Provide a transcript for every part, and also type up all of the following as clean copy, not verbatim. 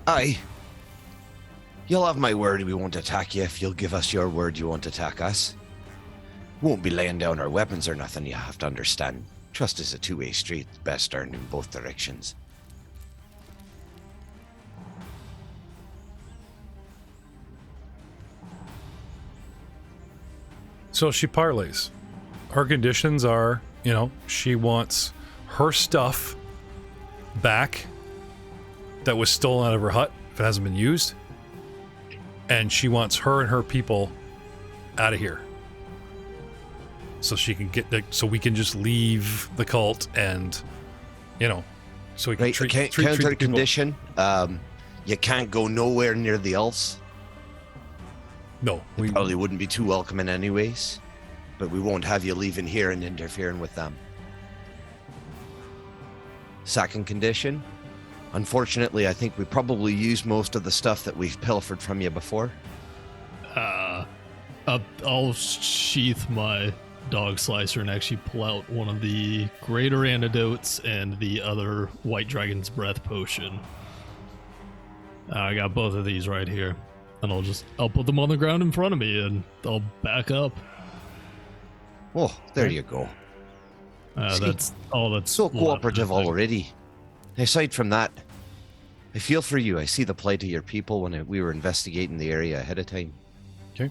Aye. You'll have my word we won't attack you if you'll give us your word you won't attack us. Won't be laying down our weapons or nothing, you have to understand. Trust is a two-way street, best earned in both directions. So she parlays. Her conditions are, she wants her stuff back that was stolen out of her hut if it hasn't been used. And she wants her and her people out of here. So she can so we can just leave the cult and, so we can treat counter condition. You can't go nowhere near the elves. No, we probably wouldn't be too welcoming anyways, but we won't have you leaving here and interfering with them. Second condition, unfortunately, I think we probably used most of the stuff that we've pilfered from you before. I'll sheath my dog slicer and actually pull out one of the greater antidotes and the other white dragon's breath potion. I got both of these right here. And I'll put them on the ground in front of me and I'll back up. Oh, there you go. That's all that's so cooperative already. Aside from that, I feel for you. I see the plight of your people when we were investigating the area ahead of time. Okay.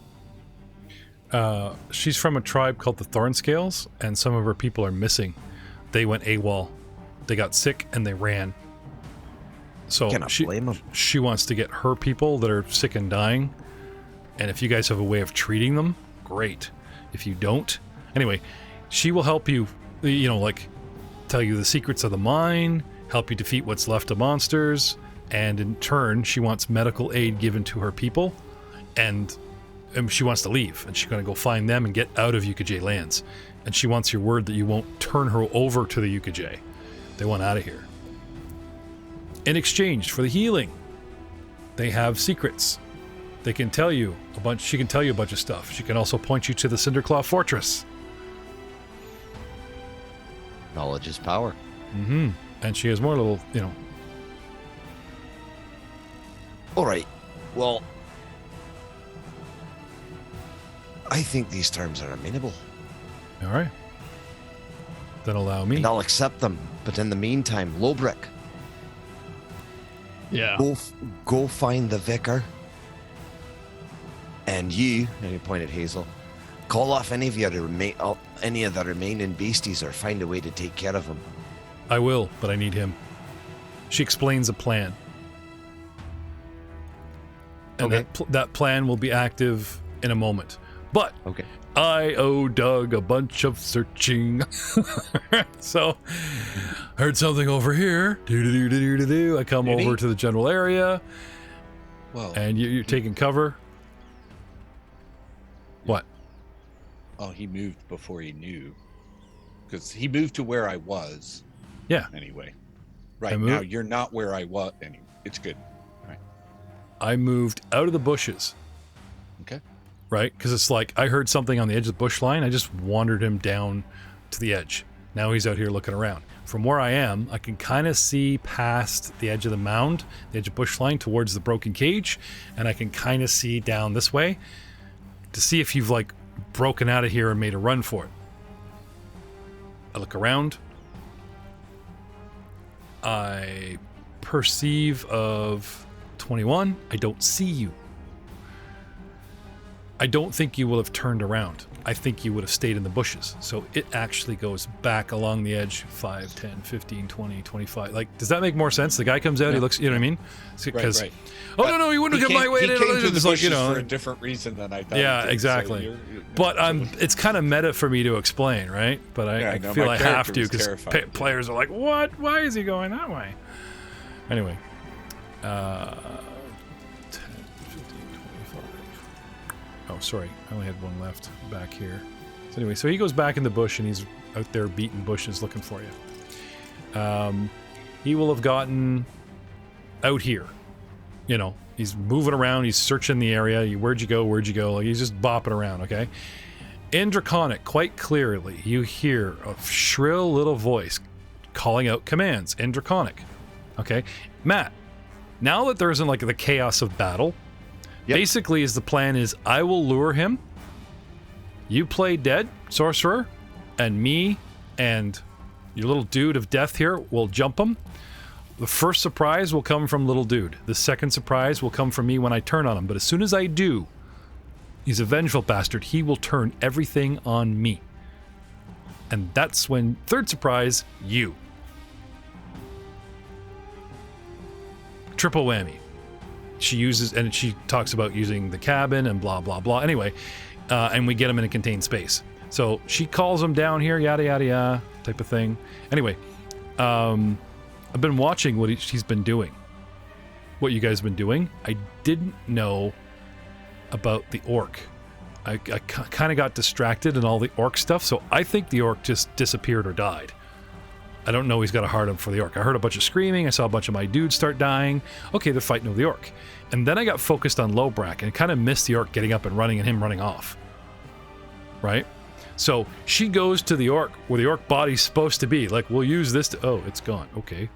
She's from a tribe called the Thornscales, and some of her people are missing. They went AWOL. They got sick and they ran. So she wants to get her people that are sick and dying, and if you guys have a way of treating them, great. If you don't, anyway, she will help you, tell you the secrets of the mine, help you defeat what's left of monsters, and in turn, she wants medical aid given to her people, and she wants to leave, and she's going to go find them and get out of UKJ lands, and she wants your word that you won't turn her over to the UKJ. They want out of here. In exchange for the healing, they have secrets. They can tell you a bunch. She can tell you a bunch of stuff. She can also point you to the Cinderclaw Fortress. Knowledge is power. Mm-hmm. And she has more little, All right. Well, I think these terms are amenable. All right. Then allow me. And I'll accept them. But in the meantime, Lowbrick. Yeah. Go find the vicar. And you point at Hazel, call off any of the remaining beasties or find a way to take care of them. I will, but I need him. She explains a plan. And okay. that plan will be active in a moment. But okay. I owe Doug a bunch of searching. So, heard something over here. I come over to the general area. Well, and you're taking cover. What? Oh, he moved before he knew. Because he moved to where I was. Yeah. Anyway. Right now, you're not where I was. Anyway, it's good. All right. I moved out of the bushes. Okay. Right? Because it's like, I heard something on the edge of the bush line. I just wandered him down to the edge. Now he's out here looking around. From where I am, I can kind of see past the edge of the mound, the edge of bush line towards the broken cage. And I can kind of see down this way to see if you've broken out of here and made a run for it. I look around. I perceive of 21. I don't see you. I don't think you will have turned around. I think you would have stayed in the bushes. So it actually goes back along the edge 5, 10, 15, 20, 25. Does that make more sense? The guy comes out, he looks, you know what I mean? Right. Oh, no, he wouldn't have come my way. He came to the bushes for a different reason than I thought. Yeah, exactly. So but it's kind of meta for me to explain, right? But I feel I have to because players are like, what? Why is he going that way? Anyway. 10, 15, 25. Oh, sorry. I only had one left back here. So anyway, so he goes back in the bush and he's out there beating bushes looking for you. He will have gotten out here. He's moving around. He's searching the area. Where'd you go? He's just bopping around, okay? In Draconic, quite clearly, you hear a shrill little voice calling out commands in Draconic. Okay? Matt, now that there isn't like the chaos of battle, basically the plan is I will lure him, you play dead, sorcerer, and me and your little dude of death here will jump him. The first surprise will come from little dude. The second surprise will come from me when I turn on him. But as soon as I do, he's a vengeful bastard. He will turn everything on me. And that's when, third surprise, you. Triple whammy. She uses, and she talks about using the cabin and blah, blah, blah. Anyway, and we get him in a contained space. So she calls him down here, yada, yada, yada, type of thing. Anyway, I've been watching what he's been doing. What you guys have been doing. I didn't know about the orc. I kind of got distracted in all the orc stuff, so I think the orc just disappeared or died. I don't know he's got a hard up for the orc. I heard a bunch of screaming. I saw a bunch of my dudes start dying. Okay, they're fighting over the orc. And then I got focused on Lobrak and kind of missed the orc getting up and running and him running off. Right? So she goes to the orc where the orc body's supposed to be. Like, we'll use this to... Oh, it's gone. Okay.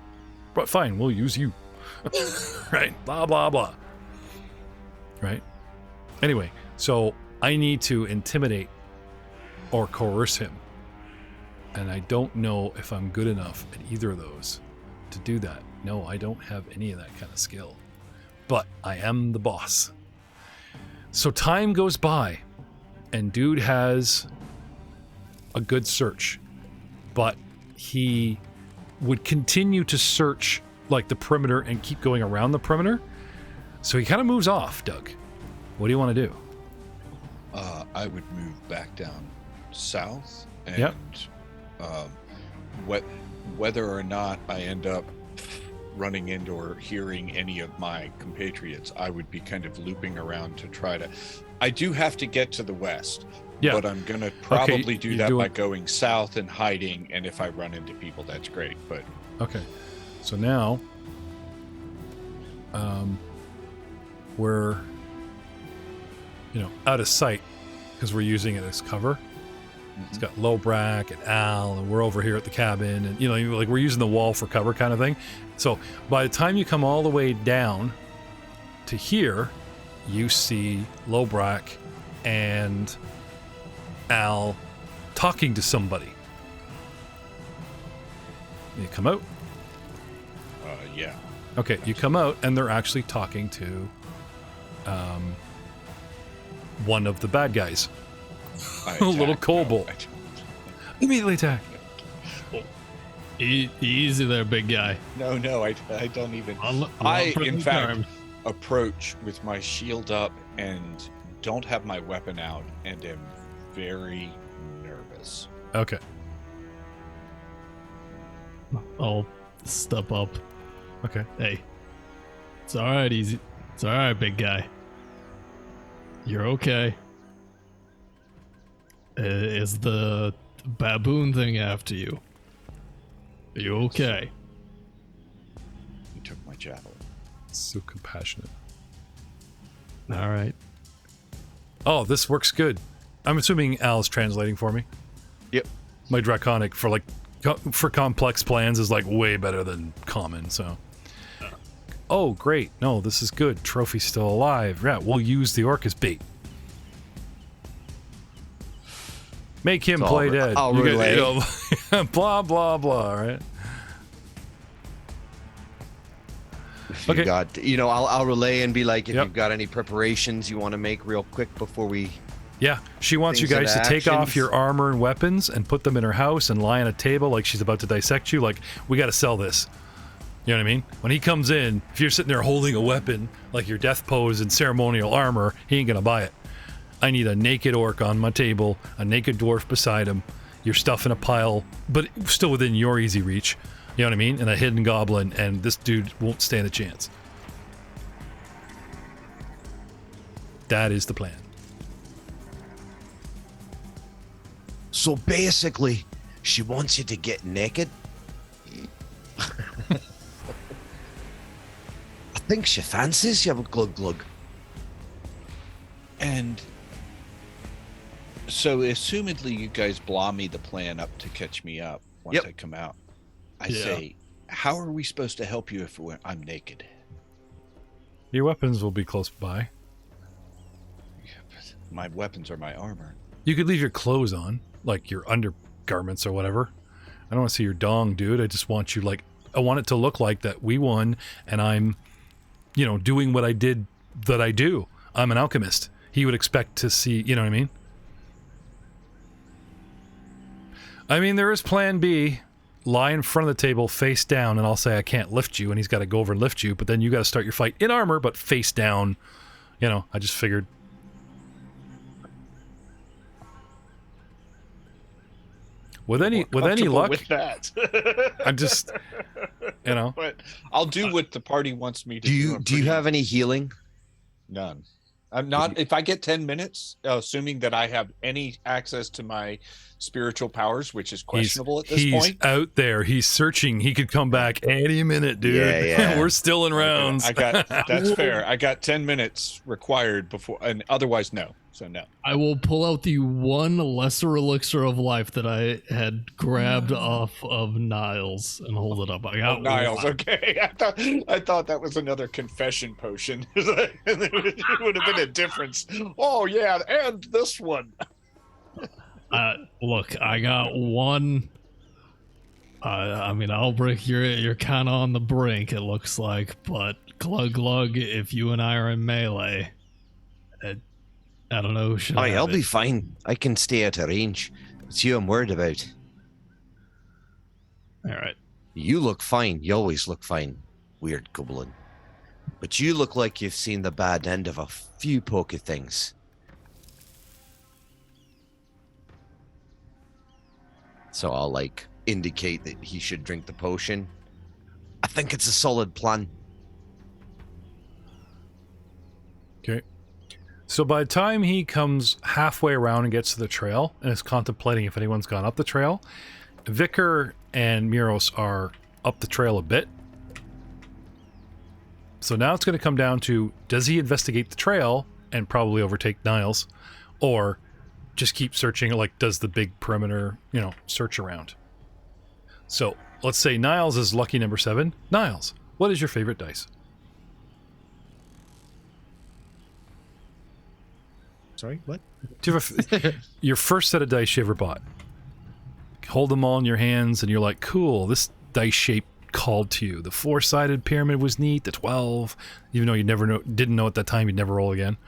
But fine, we'll use you. Right? Blah, blah, blah. Right? Anyway, so I need to intimidate or coerce him. And I don't know if I'm good enough at either of those to do that. No, I don't have any of that kind of skill. But I am the boss. So time goes by, and dude has a good search. But he would continue to search like the perimeter and keep going around the perimeter. So he kind of moves off, Doug. What do you want to do? I would move back down south and yep. Whether or not I end up running into or hearing any of my compatriots, I would be kind of looping around to try to... I do have to get to the west, but I'm going to probably do that by going south and hiding, and if I run into people, that's great, but... Okay, so now we're, out of sight because we're using it as cover. Mm-hmm. It's got Lobrak and Al, and we're over here at the cabin, and like we're using the wall for cover kind of thing. So by the time you come all the way down to here, you see Lobrak and Al talking to somebody. You come out. Yeah. Okay, you come out, and they're actually talking to one of the bad guys. A little kobold. Immediately attack. Easy there, big guy. No, I don't even. I, in fact, approach with my shield up and don't have my weapon out and am very nervous. Okay. I'll step up. Okay. Hey. It's alright, easy. It's alright, big guy. You're okay. Is the baboon thing after you? Are you okay? He took my javelin. So compassionate. Alright. Oh, this works good. I'm assuming Al's translating for me. Yep. My draconic for complex plans is like way better than common, so. Oh, great. No, this is good. Trophy's still alive. Yeah, we'll use the orc as bait. Make him play dead. I'll relay. Blah, blah, blah, right? If you got, I'll relay and be like, if you've got any preparations you want to make real quick before we... Yeah, she wants you guys to take off your armor and weapons and put them in her house and lie on a table like she's about to dissect you. Like, we got to sell this. You know what I mean? When he comes in, if you're sitting there holding a weapon, like your death pose and ceremonial armor, he ain't going to buy it. I need a naked orc on my table, a naked dwarf beside him, your stuff in a pile, but still within your easy reach. You know what I mean? And a hidden goblin, and this dude won't stand a chance. That is the plan. So basically, she wants you to get naked? I think she fancies you, glug glug. And so, assumedly, you guys blah me the plan up to catch me up once I come out. I say, how are we supposed to help you if I'm naked? Your weapons will be close by. My weapons are my armor. You could leave your clothes on, like your undergarments or whatever. I don't want to see your dong, dude. I just want you, like, I want it to look like that we won and I'm, doing what I did that I do. I'm an alchemist. He would expect to see, you know what I mean? I mean, there is plan B. Lie in front of the table, face down, and I'll say I can't lift you, and he's got to go over and lift you, but then you got to start your fight in armor, but face down. I just figured. With any luck, with that. I'm just, But I'll do what the party wants me to do. Do you have any healing? None. I'm not. If I get 10 minutes, assuming that I have any access to my spiritual powers, which is questionable at this point. He's out there. He's searching. He could come back any minute, dude. Yeah. We're still in rounds. That's fair. I got 10 minutes required before, and otherwise, no. So no. I will pull out the one lesser elixir of life that I had grabbed off of Niles and hold it up. I got Niles. Okay, I thought that was another confession potion. It would have been a difference. Oh yeah, and this one. Look, I got one. I mean, I'll break. You're kind of on the brink. It looks like, but glug, if you and I are in melee. I don't know. I'll be fine. I can stay out of range. It's you I'm worried about. All right. You look fine. You always look fine. Weird goblin. But you look like you've seen the bad end of a few pokey things. So I'll, indicate that he should drink the potion. I think it's a solid plan. Okay. So by the time he comes halfway around and gets to the trail and is contemplating if anyone's gone up the trail, Vicar and Miros are up the trail a bit. So now it's going to come down to, does he investigate the trail and probably overtake Niles, or just keep searching, does the big perimeter, search around? So let's say Niles is lucky number 7. Niles, what is your favorite dice? Sorry, what? Do you have your first set of dice you ever bought? Hold them all in your hands, and you're like, cool, this dice shape called to you. The 4-sided pyramid was neat, the 12, even though you didn't know at that time you'd never roll again.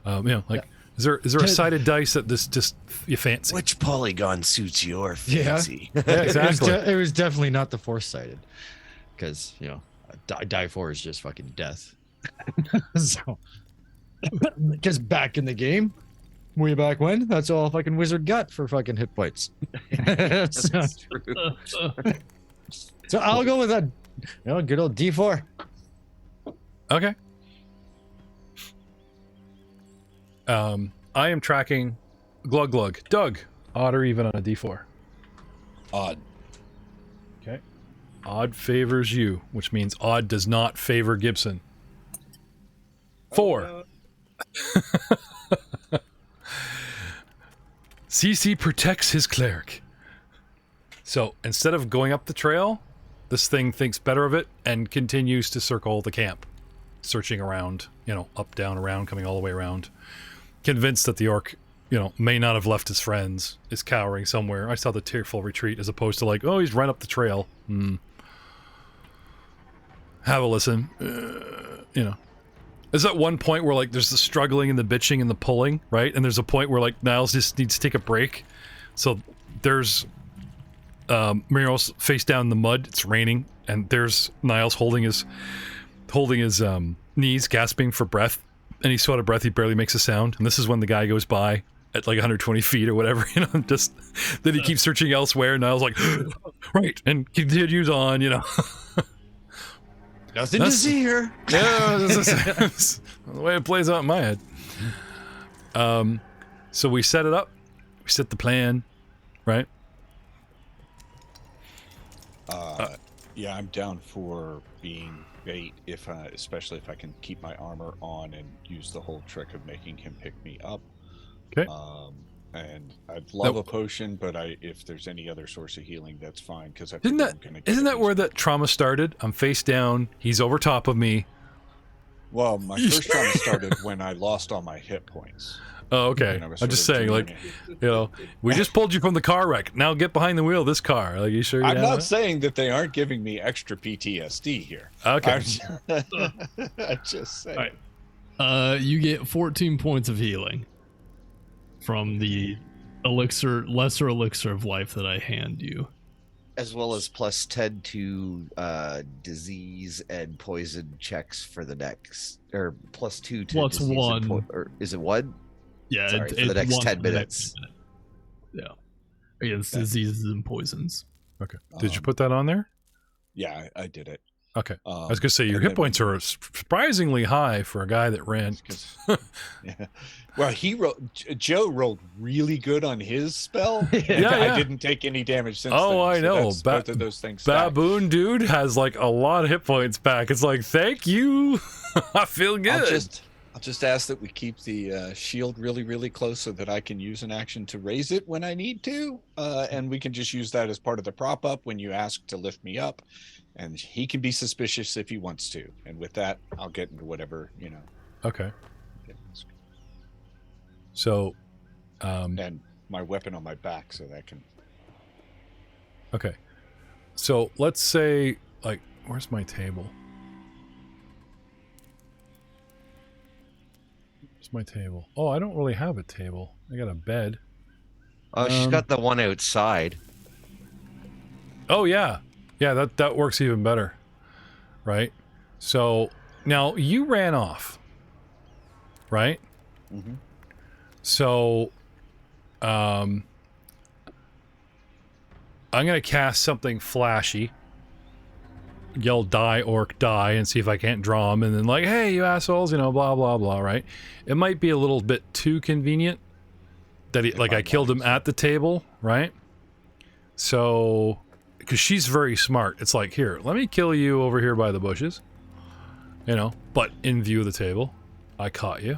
Is there a sided dice that this just you fancy? Which polygon suits your fancy? Yeah, exactly. It was definitely not the 4-sided, because die 4 is just fucking death. So. Because back in the game, way back when, that's all fucking wizard got for fucking hit points. That's true. So I'll go with that, good old D4. Okay. I am tracking Glug. Doug, odd or even on a D4? Odd. Okay. Odd favors you, which means odd does not favor Gibson. 4. CC protects his cleric. So instead of going up the trail, this thing thinks better of it and continues to circle the camp, searching around, up, down, around, coming all the way around. Convinced that the orc, may not have left his friends, is cowering somewhere. I saw the tearful retreat as opposed to he's run up the trail. Have a listen. There's that one point where there's the struggling and the bitching and the pulling, right? And there's a point where Niles just needs to take a break. So there's Miros face down in the mud. It's raining, and there's Niles holding his knees, gasping for breath. And he's so out of breath he barely makes a sound. And this is when the guy goes by at 120 feet or whatever. Just then he keeps searching elsewhere. And Niles right, and continues on. Nothing to see here. Yeah, that's the way it plays out in my head. So we set it up. We set the plan, right? Yeah, I'm down for being bait, especially if I can keep my armor on and use the whole trick of making him pick me up. Okay. And I'd love a potion, but if there's any other source of healing, that's fine. Because isn't that where that trauma started? I'm face down. He's over top of me. Well, my first trauma started when I lost all my hit points. Oh, okay. I'm just saying, like, we just pulled you from the car wreck. Now get behind the wheel of this car. Like, you sure? I'm not saying that they aren't giving me extra PTSD here. Okay. I'm just saying. All right. You get 14 points of healing from the lesser elixir of life that I hand you. As well as plus 10 to disease and poison checks for the next, or plus 2 to plus disease 1. or is it 1? Yeah, Sorry, for the next 10 minutes. Yeah, against diseases and poisons. Okay. Did you put that on there? Yeah, I did it. Okay. I was gonna say your hit points are surprisingly high for a guy that ran. Yeah. Well, Joe rolled really good on his spell. Yeah. I didn't take any damage since. Oh, then, I know. Both of those things. Baboon dude has like a lot of hit points back. It's like, thank you. I feel good. I'll just ask that we keep the shield really, really close so that I can use an action to raise it when I need to, and we can just use that as part of the prop up when you ask to lift me up. And he can be suspicious if he wants to. And with that, I'll get into whatever, Okay. So, and my weapon on my back, so that can. Okay. So let's say, like, where's my table? Where's my table? Oh, I don't really have a table. I got a bed. Oh, she's got the one outside. Oh, yeah. Yeah, that works even better. Right? So, now, you ran off. Right? Mm-hmm. So, I'm going to cast something flashy. Yell, die, orc, die, and see if I can't draw them. And then, like, hey, you assholes, blah, blah, blah, right? It might be a little bit too convenient that I killed him at the table, right? So, because she's very smart. It's like, here, let me kill you over here by the bushes. But in view of the table, I caught you.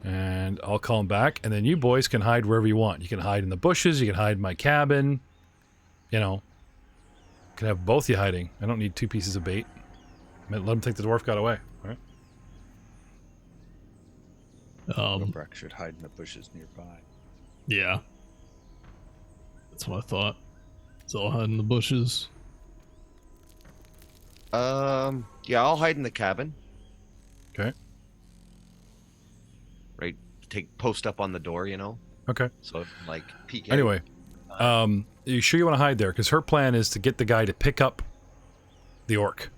And I'll call him back. And then you boys can hide wherever you want. You can hide in the bushes. You can hide in my cabin. Can have both you hiding. I don't need 2 pieces of bait. Let them think the dwarf got away. All right? Gobrak should hide in the bushes nearby. Yeah. That's what I thought. So I'll hide in the bushes. Yeah, I'll hide in the cabin. Okay. Right. Post up on the door, Okay. So, like, peek out. Anyway, you sure you want to hide there? Because her plan is to get the guy to pick up the orc.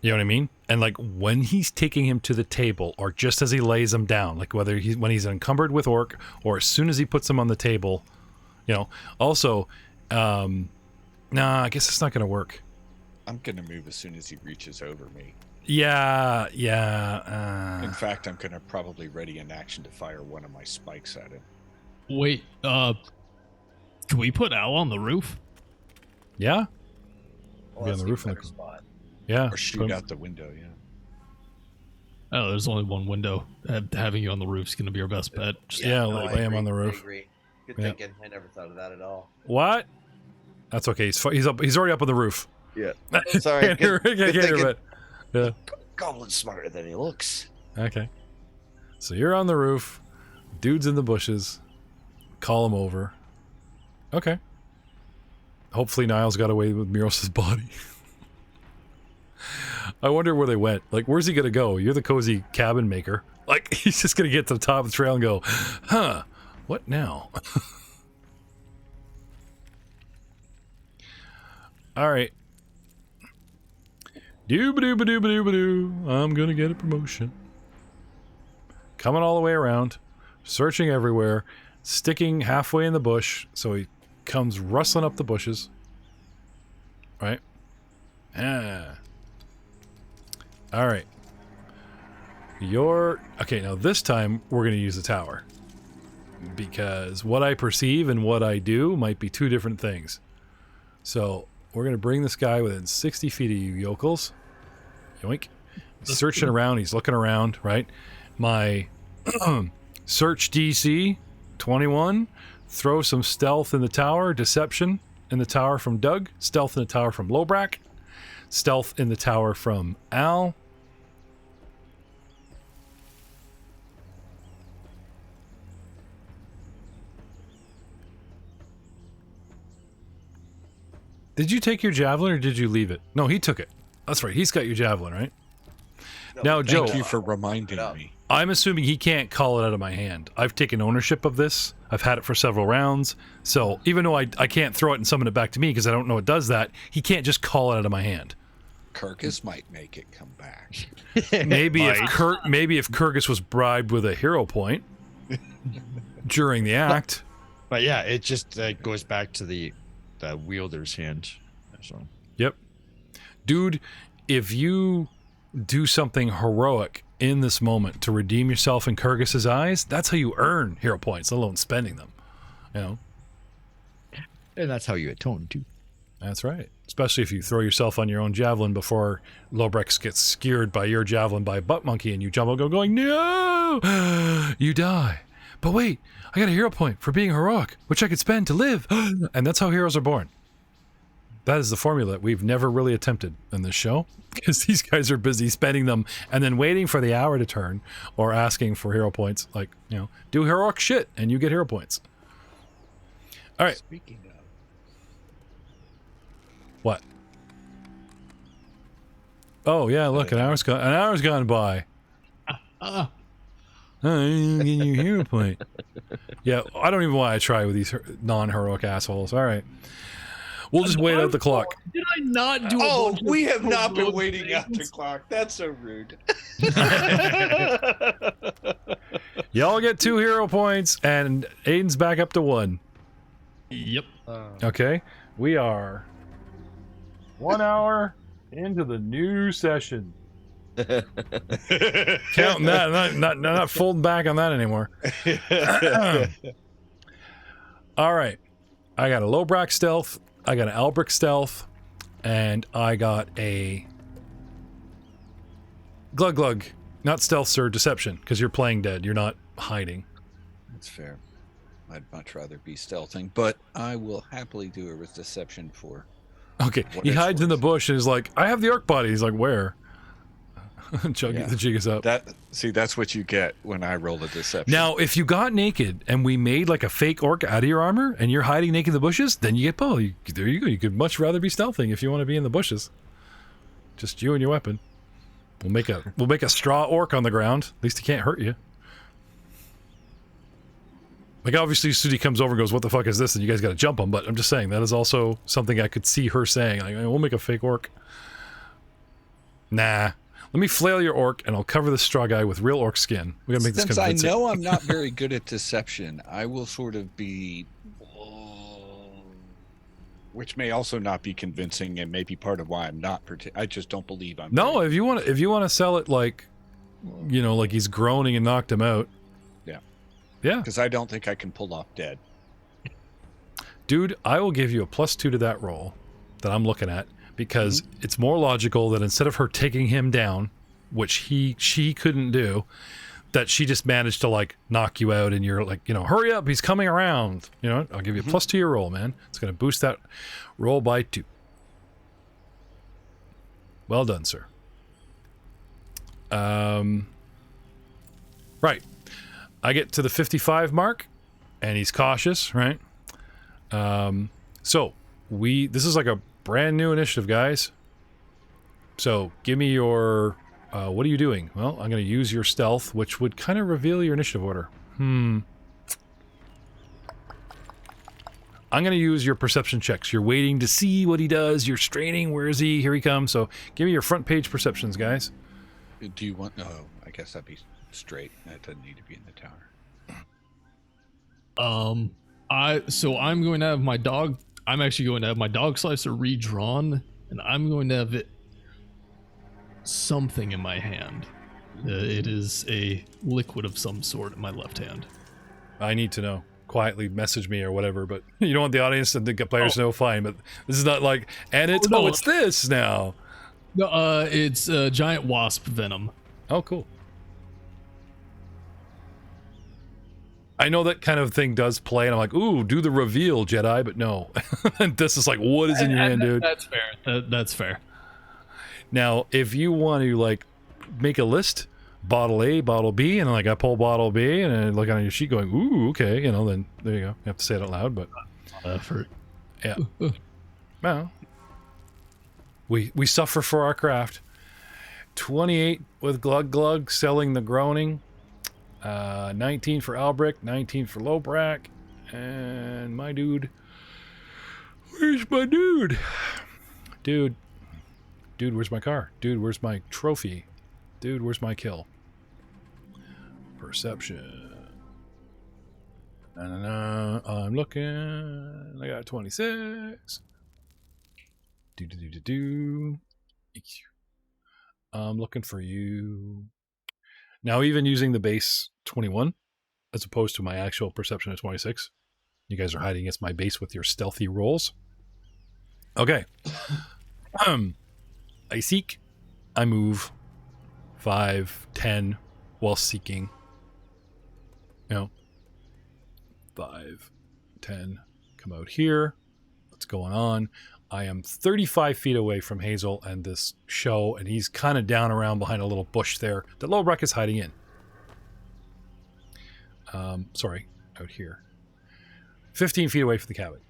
You know what I mean? And, like, when he's taking him to the table, or just as he lays him down, like when he's encumbered with orc, or as soon as he puts him on the table, Also, I guess it's not going to work. I'm going to move as soon as he reaches over me. Yeah. In fact, I'm going to probably ready an action to fire one of my spikes at him. Wait, can we put Al on the roof? Yeah? Well, be on the roof. Spot. Yeah. Or shoot out the window, yeah. Oh, there's only one window. Having you on the roof is going to be our best bet. Lay him on the roof. I agree. Good thinking. I never thought of that at all. What? That's okay. He's up. He's already up on the roof. Yeah. Sorry. Good thinking. Yeah. Goblin's smarter than he looks. Okay. So you're on the roof. Dude's in the bushes. Call him over. Okay. Hopefully Niles got away with Miros' body. I wonder where they went. Like, where's he gonna go? You're the cozy cabin maker. Like, he's just gonna get to the top of the trail and go, huh, what now? Alright. Doo-ba-doo-ba-doo-ba-doo-ba-doo. I'm gonna get a promotion. Coming all the way around. Searching everywhere. Sticking halfway in the bush. So he comes rustling up the bushes. Right? Alright. Okay, now this time we're going to use the tower. Because what I perceive and what I do might be 2 different things. So, we're going to bring this guy within 60 feet of you yokels. Yoink. He's searching around, he's looking around, right? My search DC, 21. Throw some stealth in the tower, deception in the tower from Doug, stealth in the tower from Lobrak, stealth in the tower from Al, Did you take your javelin or did you leave it? No, he took it. That's right. He's got your javelin, right? Now, Joe. Thank you for reminding me. I'm assuming he can't call it out of my hand. I've taken ownership of this. I've had it for several rounds. So even though I can't throw it and summon it back to me because I don't know it does that, he can't just call it out of my hand. Kirkus might make it come back. Maybe if Kirkus was bribed with a hero point during the act. But yeah, it just goes back to the wielder's hand. So. Yep. Dude, if you do something heroic in this moment to redeem yourself in Kirgus's eyes, that's how you earn hero points, let alone spending them. You know? And that's how you atone too. That's right. Especially if you throw yourself on your own javelin before Lobrex gets skewered by your javelin by a butt monkey and you jump up going, no! You die. But wait, I got a hero point for being heroic, which I could spend to live. And that's how heroes are born. That is the formula we've never really attempted in this show, because these guys are busy spending them and then waiting for the hour to turn or asking for hero points. Like, you know, do heroic shit and you get hero points. All right. Speaking of. What? Oh, yeah, look, an hour's gone by. Oh, you get your hero point. Yeah, I don't even want to try with these non-heroic assholes. All right. We'll just wait out the clock. Did I not do Oh, we have not been waiting out the clock. That's so rude. Y'all get 2 hero points, and Aiden's back up to 1. Yep. Okay. We are 1 hour into the new session. Counting that, not folding back on that anymore. All right. I got a Lobrex stealth. I got an Albric stealth, and I got a Glug Glug. Not stealth, sir, deception, because you're playing dead. You're not hiding. That's fair. I'd much rather be stealthing, but I will happily do it with deception for. Okay, he hides in the bush and is like, I have the orc body. He's like, where? The jig is up. That's what you get when I roll a deception. Now, if you got naked and we made like a fake orc out of your armor and you're hiding naked in the bushes, then you get both. There you go. You could much rather be stealthing if you want to be in the bushes. Just you and your weapon. We'll make a straw orc on the ground. At least he can't hurt you. Like, obviously, Sudi comes over and goes, what the fuck is this? And you guys got to jump him. But I'm just saying, that is also something I could see her saying. Like, we'll make a fake orc. Nah. Let me flail your orc, and I'll cover the straw guy with real orc skin. We gotta make this convincing. Since I know I'm not very good at deception, I will sort of be... which may also not be convincing, and may be part of why I'm not... I just don't believe I'm... No, if you want to sell it like, you know, like he's groaning and knocked him out. Yeah. Yeah. Because I don't think I can pull off dead. Dude, I will give you a +2 to that roll that I'm looking at. Because it's more logical that instead of her taking him down, which she couldn't do, that she just managed to like knock you out and you're like, you know, hurry up, he's coming around. You know, I'll give you a +2 to your roll, man. It's going to boost that roll by 2. Well done, sir. Right. I get to the 55 mark and he's cautious, right? So this is like a brand new initiative, guys. So give me your what are you doing? Well, I'm going to use your stealth, which would kind of reveal your initiative order. I'm going to use your perception checks. You're waiting to see what he does. You're straining. Where is he? Here he comes. So give me your front page perceptions, guys. Do you want... Oh, I guess that'd be straight. That doesn't need to be in the tower. I'm going to have my dog... I'm actually going to have my dog slicer redrawn, and I'm going to have it something in my hand. It is a liquid of some sort in my left hand. I need to know. Quietly message me or whatever, but you don't want the audience and the players to know, fine, but this is not like, and it's, it's this now. No, it's giant wasp venom. Oh, cool. I know that kind of thing does play, and I'm like, ooh, do the reveal, Jedi, but no. This is like, what is in your hand, dude? That's fair. That's fair. Now, if you want to, like, make a list, bottle A, bottle B, and like I pull bottle B, and I look on your sheet going, ooh, okay, you know, then there you go. You have to say it out loud, but... Effort. Yeah. Well, We suffer for our craft. 28 with Glug Glug, selling the groaning. 19 for Albrick, 19 for Lobrak. And my dude. Where's my dude? Dude, where's my car? Dude, where's my trophy? Dude, where's my kill? Perception. I'm looking. I got 26. I'm looking for you. Now, even using the base 21, as opposed to my actual perception of 26, you guys are hiding against my base with your stealthy rolls. Okay. I seek. I move 5, 10 while seeking. 5, 10. Come out here. What's going on? I am 35 feet away from Hazel and this show, and he's kind of down around behind a little bush there that Lobrak is hiding in. Sorry, out here. 15 feet away from the cabin.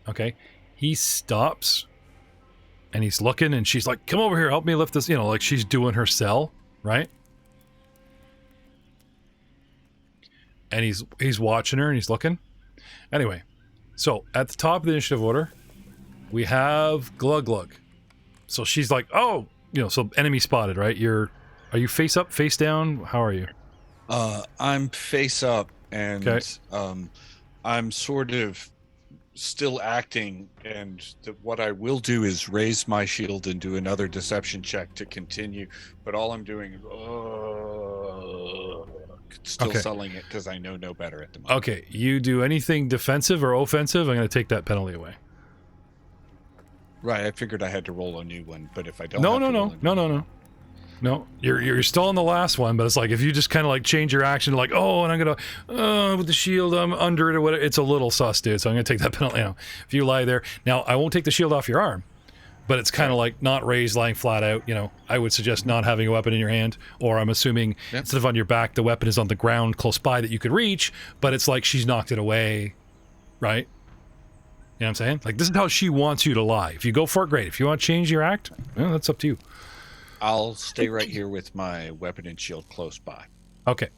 Okay. He stops, and he's looking, and she's like, come over here, help me lift this, like she's doing her cell, right? And he's watching her, and he's looking. Anyway, so at the top of the initiative order, we have Glug Glug. So she's like, oh, so enemy spotted, right? Are you face up, face down? How are you? I'm face up, and okay. I'm sort of still acting, and what I will do is raise my shield and do another deception check to continue. But all I'm doing is still selling it because I know no better at the moment. Okay, you do anything defensive or offensive, I'm going to take that penalty away. Right, I figured I had to roll a new one, but if I don't, no, you're still on the last one, but it's like if you just kind of like change your action, like and I'm gonna with the shield, I'm under it or whatever. It's a little sus, dude. So I'm gonna take that penalty. If you lie there, now I won't take the shield off your arm, but it's kind of like not raised, lying flat out. I would suggest not having a weapon in your hand, or I'm assuming instead of on your back, the weapon is on the ground close by that you could reach, but it's like she's knocked it away, right? You know what I'm saying? Like, this is how she wants you to lie. If you go for it, great. If you want to change your act, that's up to you. I'll stay right here with my weapon and shield close by. Okay.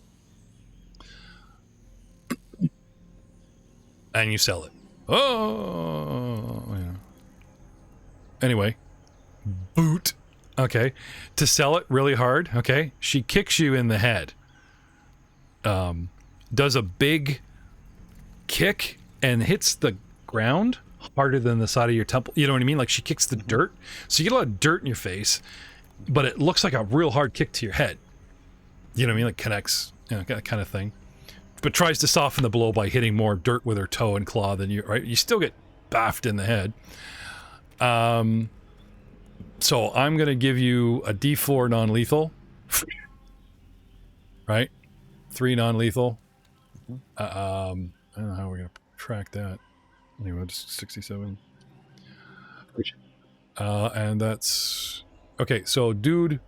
And you sell it. Oh, yeah. Anyway. Boot. Okay. To sell it really hard, okay, she kicks you in the head. Does a big kick and hits the ground harder than the side of your temple. You know what I mean? Like she kicks the dirt. So you get a lot of dirt in your face, but it looks like a real hard kick to your head. You know what I mean? Like connects, that kind of thing. But tries to soften the blow by hitting more dirt with her toe and claw than you, right? You still get baffed in the head. So I'm going to give you a D4 non-lethal. Right? 3 non-lethal. I don't know how we're going to track that. Anyway, just 67. And that's... Okay, so dude...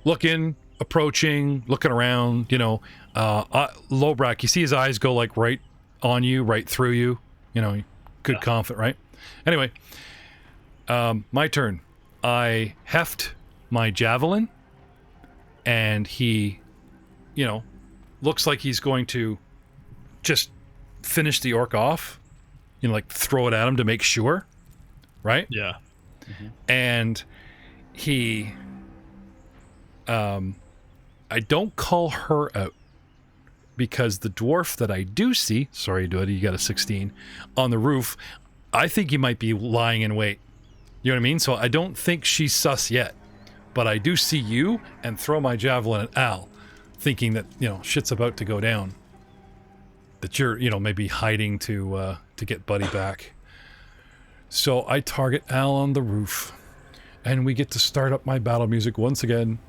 looking, approaching, looking around, Lobrak, you see his eyes go like right on you, right through you. Good confident, right? Anyway, my turn. I heft my javelin, and he, looks like he's going to just finish the orc off, like throw it at him to make sure, right? Yeah. Mm-hmm. And he, I don't call her out because the dwarf that I do see, sorry, dude, you got a 16 on the roof. I think he might be lying in wait. You know what I mean? So I don't think she's sus yet, but I do see you and throw my javelin at Al, thinking that, shit's about to go down. That you're, maybe hiding to get Buddy back. So I target Al on the roof, and we get to start up my battle music once again.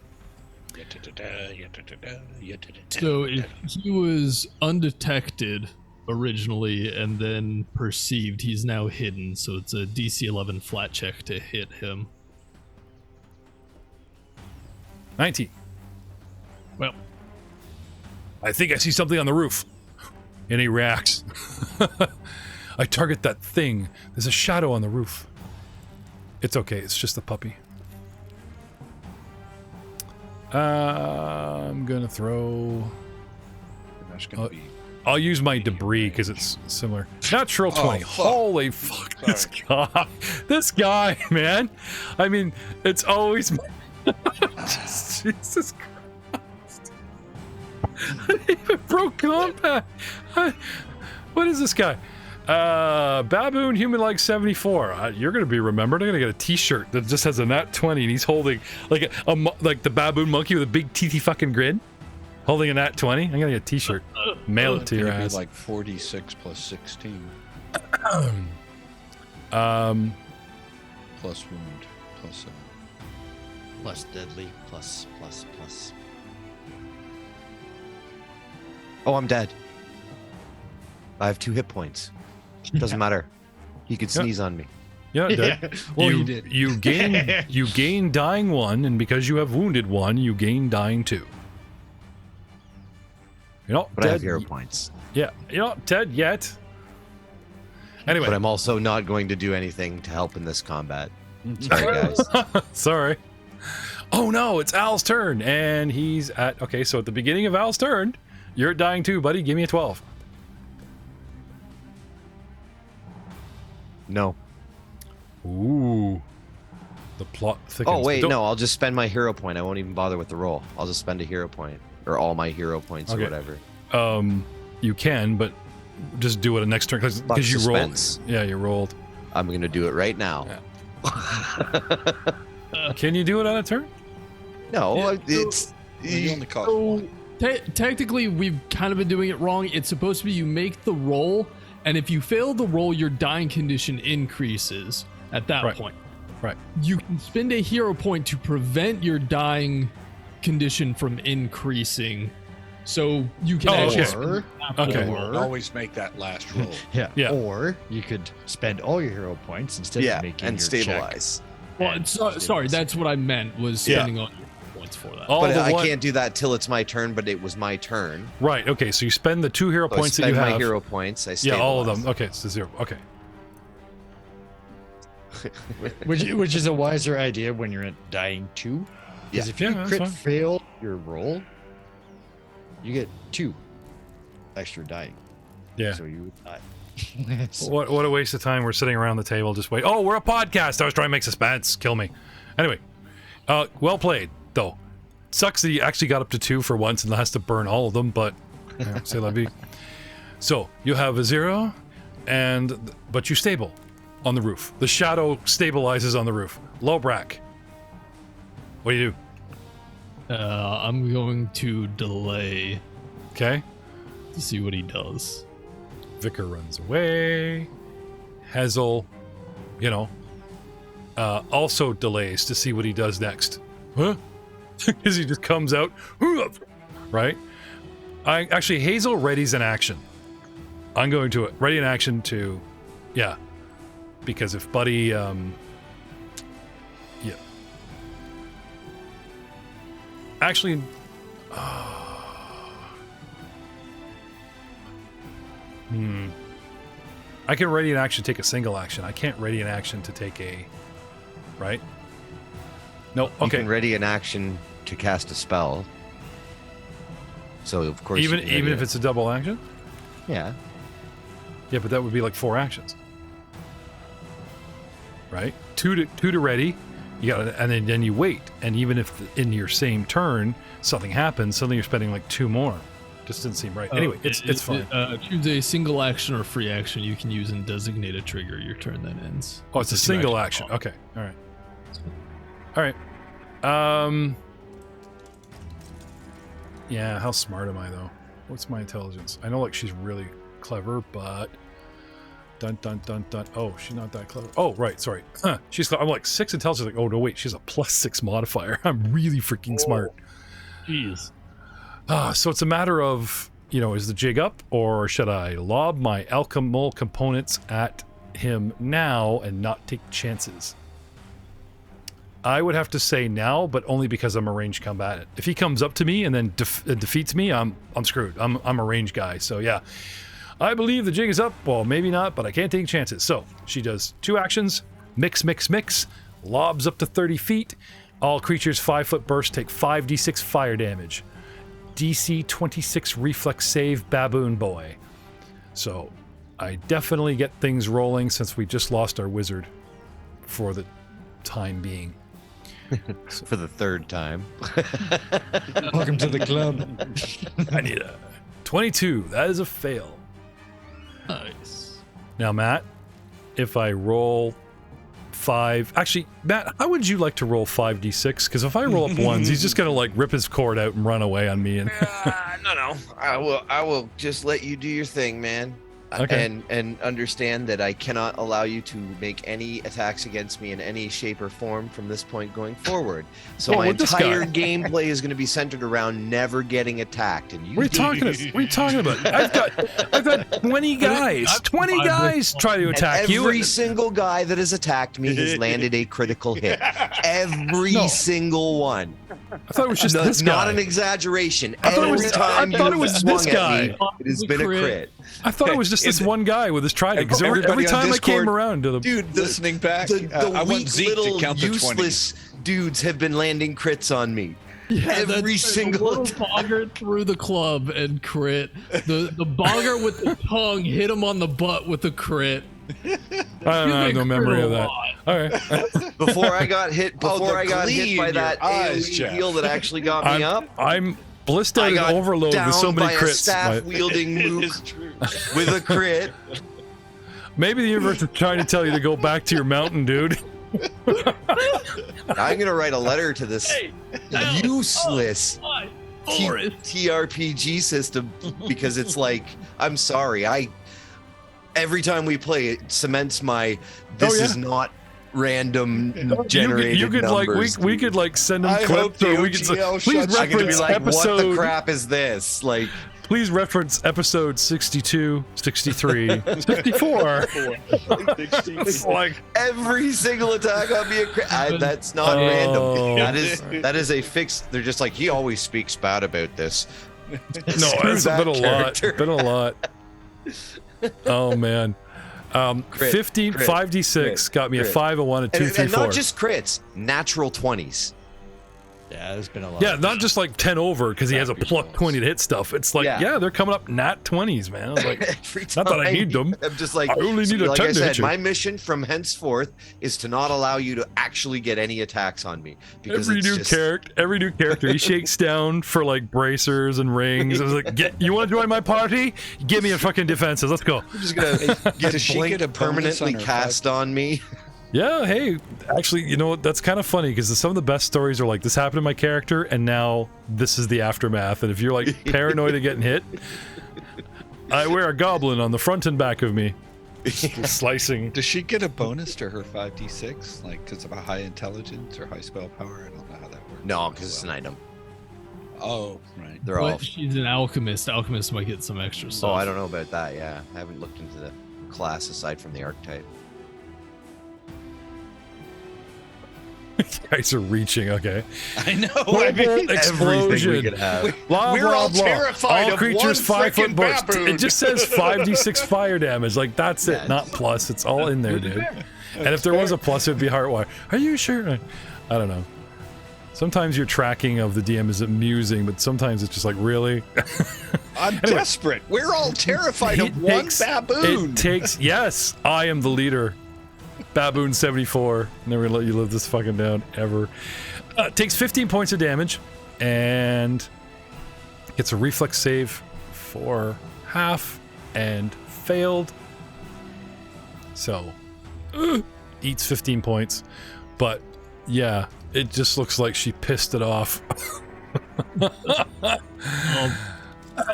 So if he was undetected originally and then perceived, he's now hidden, so it's a DC 11 flat check to hit him. 19. Well, I think I see something on the roof. And he reacts. I target that thing. There's a shadow on the roof. It's okay. It's just a puppy. I'm gonna throw. That's gonna be. I'll use my debris because it's similar. Natural 20. Fuck. Holy fuck! This guy. This guy, man. I mean, it's always. Jesus Christ! I even broke combat. What is this guy? Baboon human like 74. You're gonna be remembered. I'm gonna get a T-shirt that just has a nat 20, and he's holding like like the baboon monkey with a big teethy fucking grin, holding a nat 20. I'm gonna get a T-shirt. Mail it to your ass. Like 46 plus 16. Plus wound, plus 7. Plus deadly, plus. Oh, I'm dead. I have 2 hit points. Doesn't matter. He could sneeze on me. Yeah, dead. Well, you did. You gain dying 1, and because you have wounded 1, you gain dying 2. You're not But dead. I have 0 points. Yeah, you're not dead yet. Anyway. But I'm also not going to do anything to help in this combat. Sorry, guys. Sorry. Oh no, it's Al's turn, and he's at. Okay, so at the beginning of Al's turn, you're dying 2, buddy. Give me a 12. No. Ooh. The plot thickens. Oh, wait, Don't- no. I'll just spend my hero point. I won't even bother with the roll. I'll just spend a hero point. Or all my hero points or whatever. You can, but just do it a next turn because you suspense. rolled. Yeah, you rolled. I'm going to do it right now. Yeah. Can you do it on a turn? No, Yeah, it's... You only cost So, 1. technically, we've kind of been doing it wrong. It's supposed to be you make the roll, and if you fail the roll, your dying condition increases at that point. Right. You can spend a hero point to prevent your dying condition from increasing. So you can actually Or, Okay. Always make that last roll. Yeah. Or you could spend all your hero points instead of making and your stabilize. Well, sorry, that's what I meant was spending all your points for that. All But the I one- can't do that till it's my turn, but it was my turn. Right. Okay. So you spend the 2 hero So points I that you spend have. my hero points. I Yeah, stabilize. all of them. Okay, it's 0. Okay. which is a wiser idea when you're at dying 2. Because if you that's crit fine. fail your roll, you get 2 extra dying. Yeah. So you would die. So- What a waste of time. We're sitting around the table just wait. Oh, we're a podcast. I was trying to make suspense. Kill me. Anyway, well played though. Sucks that you actually got up to 2 for once and has to burn all of them, but c'est la vie. So you have a 0, but you stable on the roof. The shadow stabilizes on the roof. Low brack. What do you do? I'm going to delay Okay. to see what he does. Vicar runs away. Hazel, also delays to see what he does next. Huh? Because he just comes out. Right? Hazel readies an action. I'm going to ready an action to, because if Buddy, Actually, I can ready an action to take a single action. I can't ready an action to take a, right? No, okay. You can ready an action to cast a spell. So of course, Even if it's a double action? yeah. Yeah, but that would be like 4 actions. Right? Two to ready. You got and then you wait. And even if in your same turn something happens, suddenly you're spending like 2 more. Just didn't seem right. Anyway, it's fine. Choose a single action or free action you can use and designate a trigger your turn that ends. Oh, it's a single action. Okay. All right. Yeah, how smart am I though? What's my intelligence? I know like she's really clever, but dun dun dun dun. Oh, she's not that clever. Oh, right, sorry. I'm like 6 intelligence. Like, oh no, wait, she's a +6 modifier. I'm really freaking smart. Jeez. So it's a matter of, is the jig up, or should I lob my alchemical components at him now and not take chances? I would have to say now, but only because I'm a ranged combatant. If he comes up to me and then defeats me, I'm screwed. I'm a ranged guy. So yeah, I believe the jig is up. Well, maybe not, but I can't take chances. So she does 2 actions. Mix, mix, mix. Lobs up to 30 feet. All creatures 5-foot burst take 5d6 fire damage. DC 26 reflex save, baboon boy. So I definitely get things rolling since we just lost our wizard for the time being. For the 3rd time. Welcome to the club. I need a 22. That is a fail. Nice. Now, Matt, if I roll 5... Actually, Matt, how would you like to roll 5d6? Because if I roll up ones, he's just going to, like, rip his cord out and run away on me. And No. I will just let you do your thing, man. Okay. And understand that I cannot allow you to make any attacks against me in any shape or form from this point going forward. So Well, my with this entire guy- gameplay is going to be centered around never getting attacked. And What are you talking about? I've got 20 guys. 20 guys try to attack you. Every single guy that has attacked me has landed a critical hit. Every single one. I thought it was just this guy. Not an exaggeration. I thought it Every was- time I thought you it was have swung this at guy. me, it has been a crit. I thought it was just this one guy with his trident. Because every Everybody on time I came Discord, around to the... Dude, listening back, The I want weak Zeke to little count to 20. useless dudes have been landing crits on me. Yeah, Every that's single the little bogger through the club and crit. The bogger with the tongue hit him on the butt with a crit. I don't have no memory of that. All right. Before I got hit, Oh, before the I got glee hit by in your that eyes, AoE Jeff. heal that actually got me up, I'm blissed out I in got overload down with so many by a crits. staff-wielding mook with a crit. Maybe the universe is trying to tell you to go back to your mountain, dude. I'm gonna write a letter to this useless Forest. TRPG system because it's like, I'm sorry, every time we play it cements my this yeah. is not random generated You could numbers. like we could like send them I clips hope the or we could say, OGL please shuts- I'm gonna be reference like, what the episode crap is this? Like, please reference episode 62, 63, 64. It's like every single attack on me, that's not Oh. random. That is a fix. They're just like, he always speaks bad about this. no, Screw it's that been a lot. character. Been a lot. Oh man. Crit, 15 crit, 5d6 crit, got me a crit. 5, a 1, a 2, And, 3, and 4. not just crits, natural 20s. Yeah, there's been a lot. Yeah, not just like 10 over because he has a pluck 20 to hit stuff. It's like, yeah, they're coming up nat 20s, man. I was like, Every not that I time need them. I'm just like, I only need a like 10 I to hit said, you. my mission from henceforth is to not allow you to actually get any attacks on me. Because Every it's new just, character, he shakes down for like bracers and rings. I was like, you want to join my party? Give me a fucking defensive. Let's go. I'm just gonna get Does she Blink get a bonus permanently on her cast on me. Yeah, hey, actually, you know what? That's kind of funny because some of the best stories are like, this happened to my character, and now this is the aftermath. And if you're like paranoid of getting hit, I wear a goblin on the front and back of me. Slicing. Does she get a bonus to her 5d6, like because of a high intelligence or high spell power? I don't know how that works. No, because it's an item. Oh, right. They're all. But she's an alchemist. Alchemist might get some extra stuff. Oh, I don't know about that. Yeah, I haven't looked into the class aside from the archetype. Guys are reaching, okay. I know. Explosion. Everything we could have. Blah, We're blah, all blah. terrified All of creatures one 5 foot frickin' burst. baboon. It just says 5d6 fire damage. Like, that's it, Yeah. not plus. It's all in there, dude. And if there was a plus, it'd be heartwire. Are you sure? I don't know. Sometimes your tracking of the DM is amusing, but sometimes it's just like, really? I'm Anyway. desperate. We're all terrified It of one takes- baboon. It takes, yes, I am the leader. Baboon 74. Never gonna let you live this fucking down, ever. Takes 15 points of damage, and gets a reflex save for half, and failed. So, eats 15 points. But, yeah, it just looks like she pissed it off. So I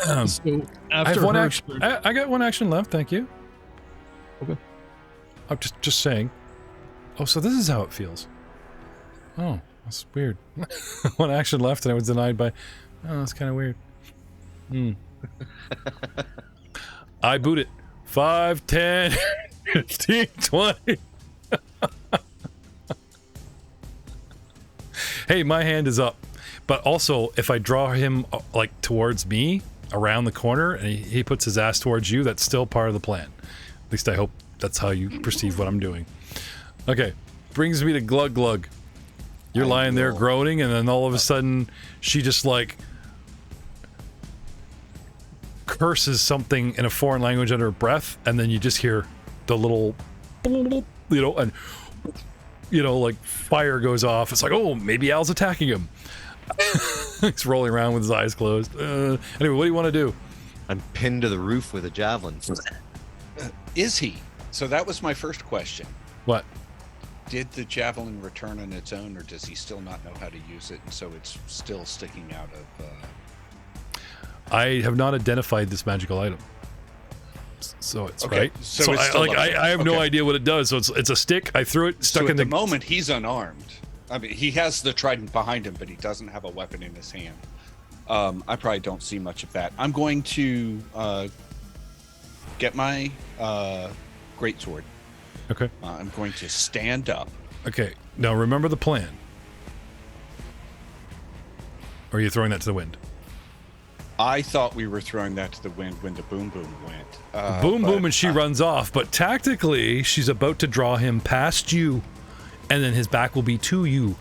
have after one her action. I got one action left. Thank you. Okay. I'm just saying. Oh, so this is how it feels. Oh, that's weird. One action left, and I was denied by. Oh, that's kind of weird. I boot it. 5, 10, 15, 20. Hey, my hand is up. But also, if I draw him like towards me, around the corner, and he puts his ass towards you. That's still part of the plan. At least I hope that's how you perceive what I'm doing. Okay, brings me to Glug Glug. You're lying there groaning, and then all of a sudden, she just like curses something in a foreign language under her breath, and then you just hear the little, you know, and you know, like fire goes off. It's like, oh, maybe Al's attacking him. He's rolling around with his eyes closed. Anyway, what do you want to do? I'm pinned to the roof with a javelin. Is he? So that was my first question. What? Did the javelin return on its own, or does he still not know how to use it, and so it's still sticking out of... I have not identified this magical item. So it's okay. right. So I have no idea what it does. So it's a stick. I threw it, stuck in the moment he's unarmed. I mean, he has the trident behind him, but he doesn't have a weapon in his hand. I probably don't see much of that. I'm going to get my greatsword. Okay. I'm going to stand up. Okay. Now remember the plan. Or are you throwing that to the wind? I thought we were throwing that to the wind when the boom boom went. Boom boom, and she runs off. But tactically, she's about to draw him past you, and then his back will be to you.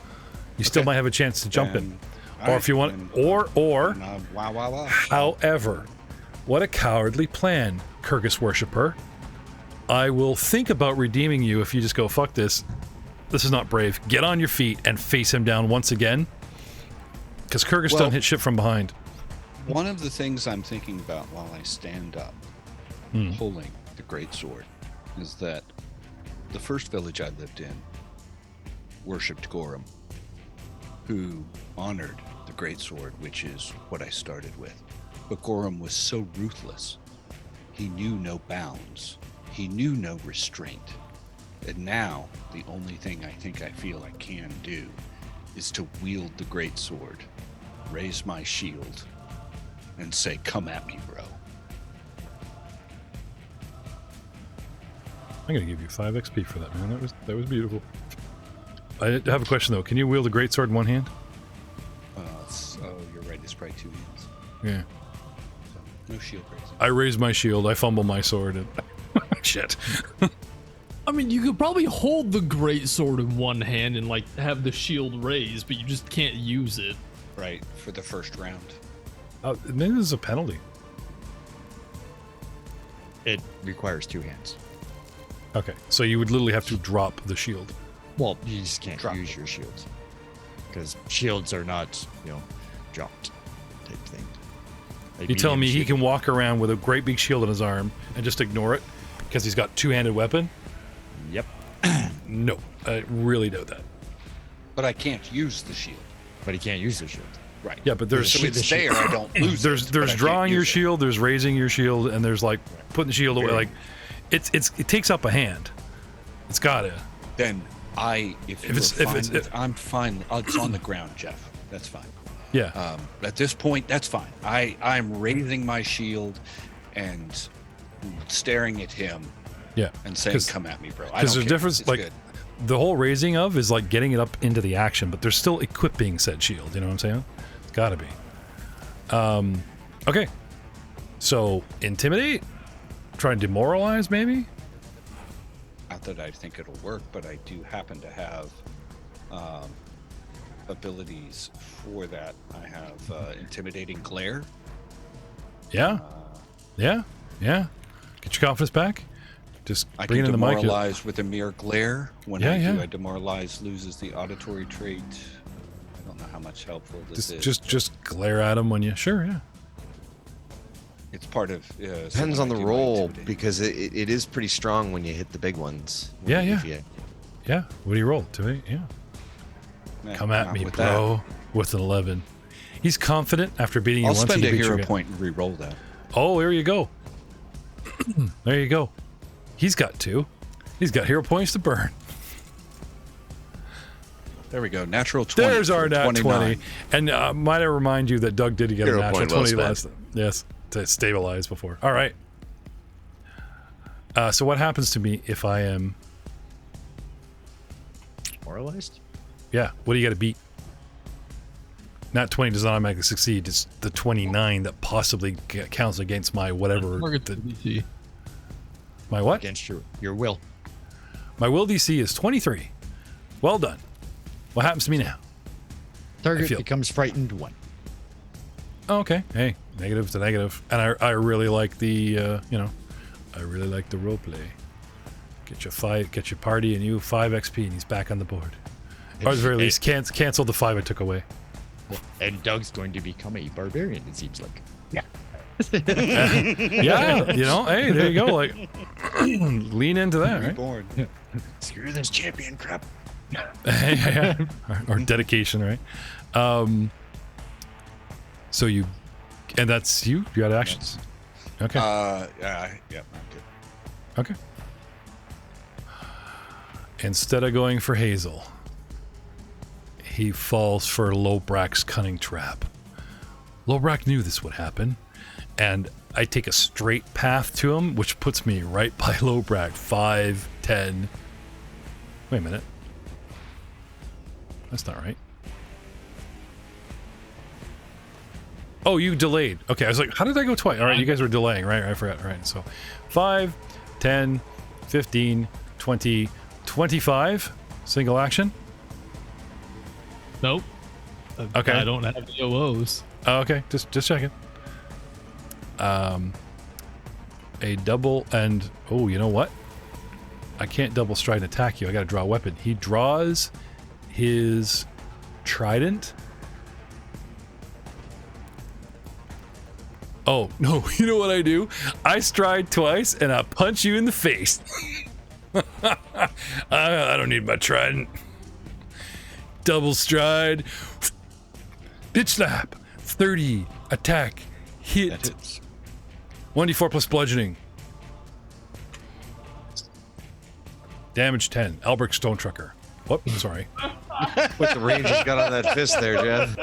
You still might have a chance to jump in, or if you want, or. However, what a cowardly plan, Kyrgyz worshipper. I will think about redeeming you if you just go, fuck this. This is not brave. Get on your feet and face him down once again, because Kyrgyz don't hit shit from behind. One of the things I'm thinking about while I stand up, holding the greatsword, is that the first village I lived in worshipped Gorum, who honored the greatsword, which is what I started with. But Gorum was so ruthless. He knew no bounds. He knew no restraint. And now, the only thing I think I feel I can do is to wield the greatsword, raise my shield, and say, come at me, bro. I'm gonna give you 5 XP for that, man. That was beautiful. I have a question though. Can you wield a greatsword in one hand? Oh, you're right. It's probably 2 hands. Yeah. So, no shield raising. I raise my shield. I fumble my sword. And shit. I mean, you could probably hold the greatsword in one hand and like have the shield raised, but you just can't use it. Right, for the first round. Maybe there's a penalty. It requires 2 hands. Okay, so you would literally have to drop the shield. Well, you just can't use your shields. Because shields are not, dropped type thing. You telling me he can walk around with a great big shield in his arm and just ignore it because he's got two-handed weapon? Yep. No, I really doubt that. But I can't use the shield. But he can't use the shield. Right. Yeah, but there's so it's there. I don't lose. There's drawing your shield. There's raising your shield, and there's like putting the shield away. Like it takes up a hand. It's gotta. Then I'm fine. It's on the ground, Jeff. That's fine. Yeah. At this point, that's fine. I'm raising my shield and staring at him. Yeah. And saying, "Come at me, bro." Because there's a difference. Like good. The whole raising of is like getting it up into the action, but there's still equipping said shield. You know what I'm saying? It's gotta be. Okay. So intimidate. Try and demoralize, maybe. Not that I think it'll work, but I do happen to have abilities for that. I have intimidating glare. Yeah. Yeah. Get your confidence back. Just bring it in the mic. I can demoralize with a mere glare. When I demoralize, loses the auditory trait. I don't know how much helpful this is. Just glare at him when you. Sure, yeah. It's part of. Depends on the roll because it is pretty strong when you hit the big ones. Yeah. What do you roll? 2-8. Yeah. Come at me, bro. With an 11. He's confident after beating you once. I'll spend a hero point and re-roll that. Oh, there you go. There you go. He's got 2. He's got hero points to burn. There we go. Natural 20. There's our nat 20. And might I remind you that Doug did get a natural 20 last time. Yes, to stabilize before. All right. So what happens to me if I am... Demoralized? Yeah. What do you got to beat? Nat 20 does not automatically succeed. It's the 29 that possibly counts against my whatever. DC. My what? Against your will. My will DC is 23. Well done. What happens to me now? Target becomes frightened 1. Oh, okay. Hey, negative to negative. And I really like the, I really like the role play. Get your party and you 5 XP and he's back on the board. Or at the very least, cancel the 5 I took away. And Doug's going to become a barbarian, it seems like. Yeah. Yeah, hey, there you go. Like, lean into that, right? Reborn. Screw this champion crap. Yeah. Or dedication, right? So you, and that's you? You got actions? Okay. Yeah, I'm good. Okay. Instead of going for Hazel, he falls for Lobrak's cunning trap. Lobrak knew this would happen, and I take a straight path to him, which puts me right by Lobrak. 5, 10. Wait a minute. That's not right. Oh, you delayed. Okay, I was like, how did I go twice? All right, you guys were delaying, right? I forgot. All right, so 5, 10, 15, 20, 25. Single action? Nope. Okay. I don't have the OOs. Oh, okay, just checking. A double and... Oh, you know what? I can't double stride and attack you. I gotta draw a weapon. He draws his trident. Oh, no, you know what I do? I stride twice and I punch you in the face. I don't need my trident. Double stride. Bitch slap. 30. Attack. Hit. 1d4 plus bludgeoning. Damage 10. Albrecht Stone Trucker. Whoop, sorry. What the range he's got on that fist there, Jeff?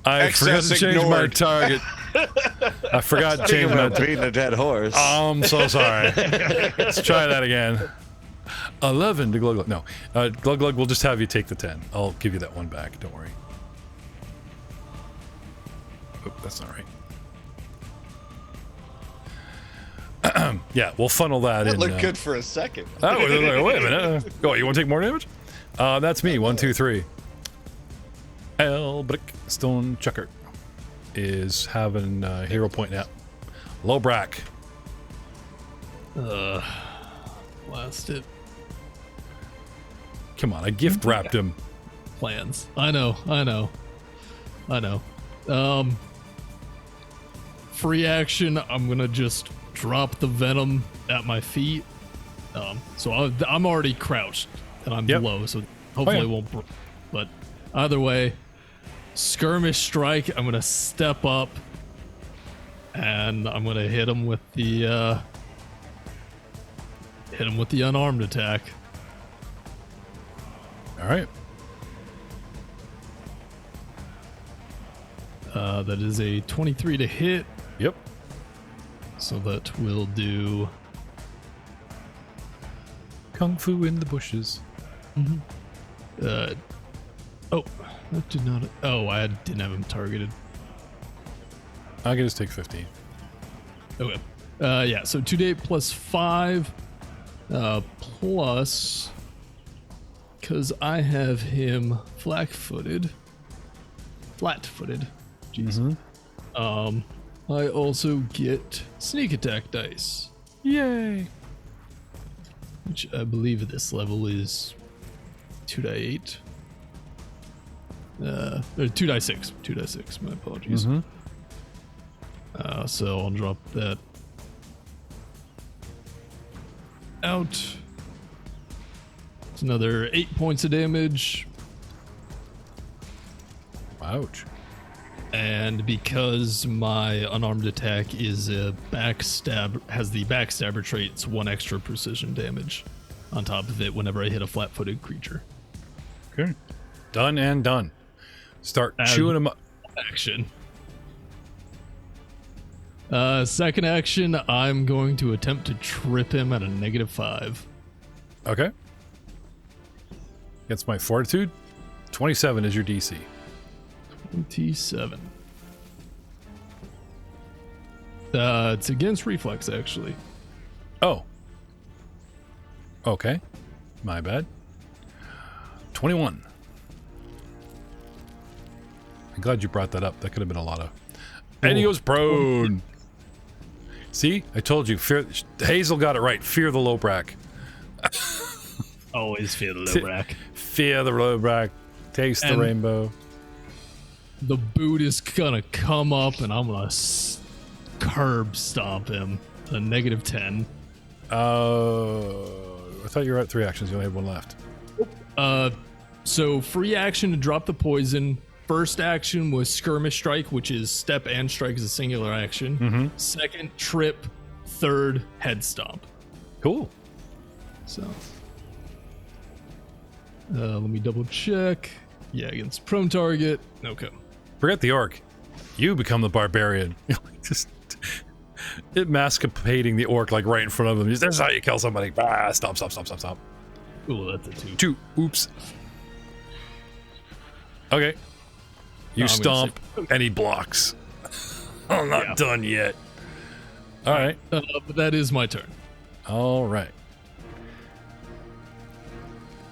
I forgot to change my target. I forgot to change my beating a dead horse. Oh, I'm so sorry. Let's try that again. 11 to Glug Glug. No. Glug Glug, we'll just have you take the 10. I'll give you that one back. Don't worry. Oh, that's not right. Yeah, we'll funnel that in. That looked good for a second. Oh, wait a minute. Oh, you want to take more damage? That's me. 1, 2, 3. Elbrick Stone Chucker is having hero point now. Lobrak. Blast it. Come on, I gift wrapped him. Plans. I know. Free action. I'm gonna just drop the venom at my feet. So I'm already crouched and I'm low, so hopefully it won't break. But either way, skirmish strike. I'm gonna step up and I'm gonna hit him with the unarmed attack. All right. That is a 23 to hit. Yep. So that will do Kung Fu in the bushes. Mm-hmm. Oh, that did not. Oh, I didn't have him targeted. I can just take 15. Okay. Yeah. So 2d8 plus 5, plus, because I have him flat-footed. Jeez. Mm-hmm. I also get sneak attack dice. Yay! Which I believe this level is 2d8. Or 2d6. 2d6. My apologies. Mm-hmm. So I'll drop that out. It's another 8 points of damage. Ouch. And because my unarmed attack is a backstab, has the backstabber trait, it's 1 extra precision damage on top of it whenever I hit a flat-footed creature. Okay. Done and done. Start chewing him up. Action. Second action, I'm going to attempt to trip him at a -5. Okay. Against my fortitude, 27 is your DC. 27. It's against reflex, actually. Oh. Okay. My bad. 21. I'm glad you brought that up. That could have been a lot of... And he goes prone. See? I told you. Hazel got it right. Fear the Lobrak. Always fear the Lobrak. Fear the Lobrak. Taste the rainbow. The boot is gonna come up and I'm gonna curb stomp him. A -10. I thought you were at 3 actions. You only had 1 left. So free action to drop the poison. First action was skirmish strike, which is step and strike as a singular action. Mm-hmm. Second, trip. Third, head stomp. Cool. So, let me double check. Yeah, against prone target. Okay. Forget the orc. You become the barbarian. Just emasculating the orc like right in front of him. This is how you kill somebody. Ah, stomp. Ooh, that's a 2. 2. Oops. Okay. You stomp, and he blocks. I'm not done yet. All right. But that is my turn. All right.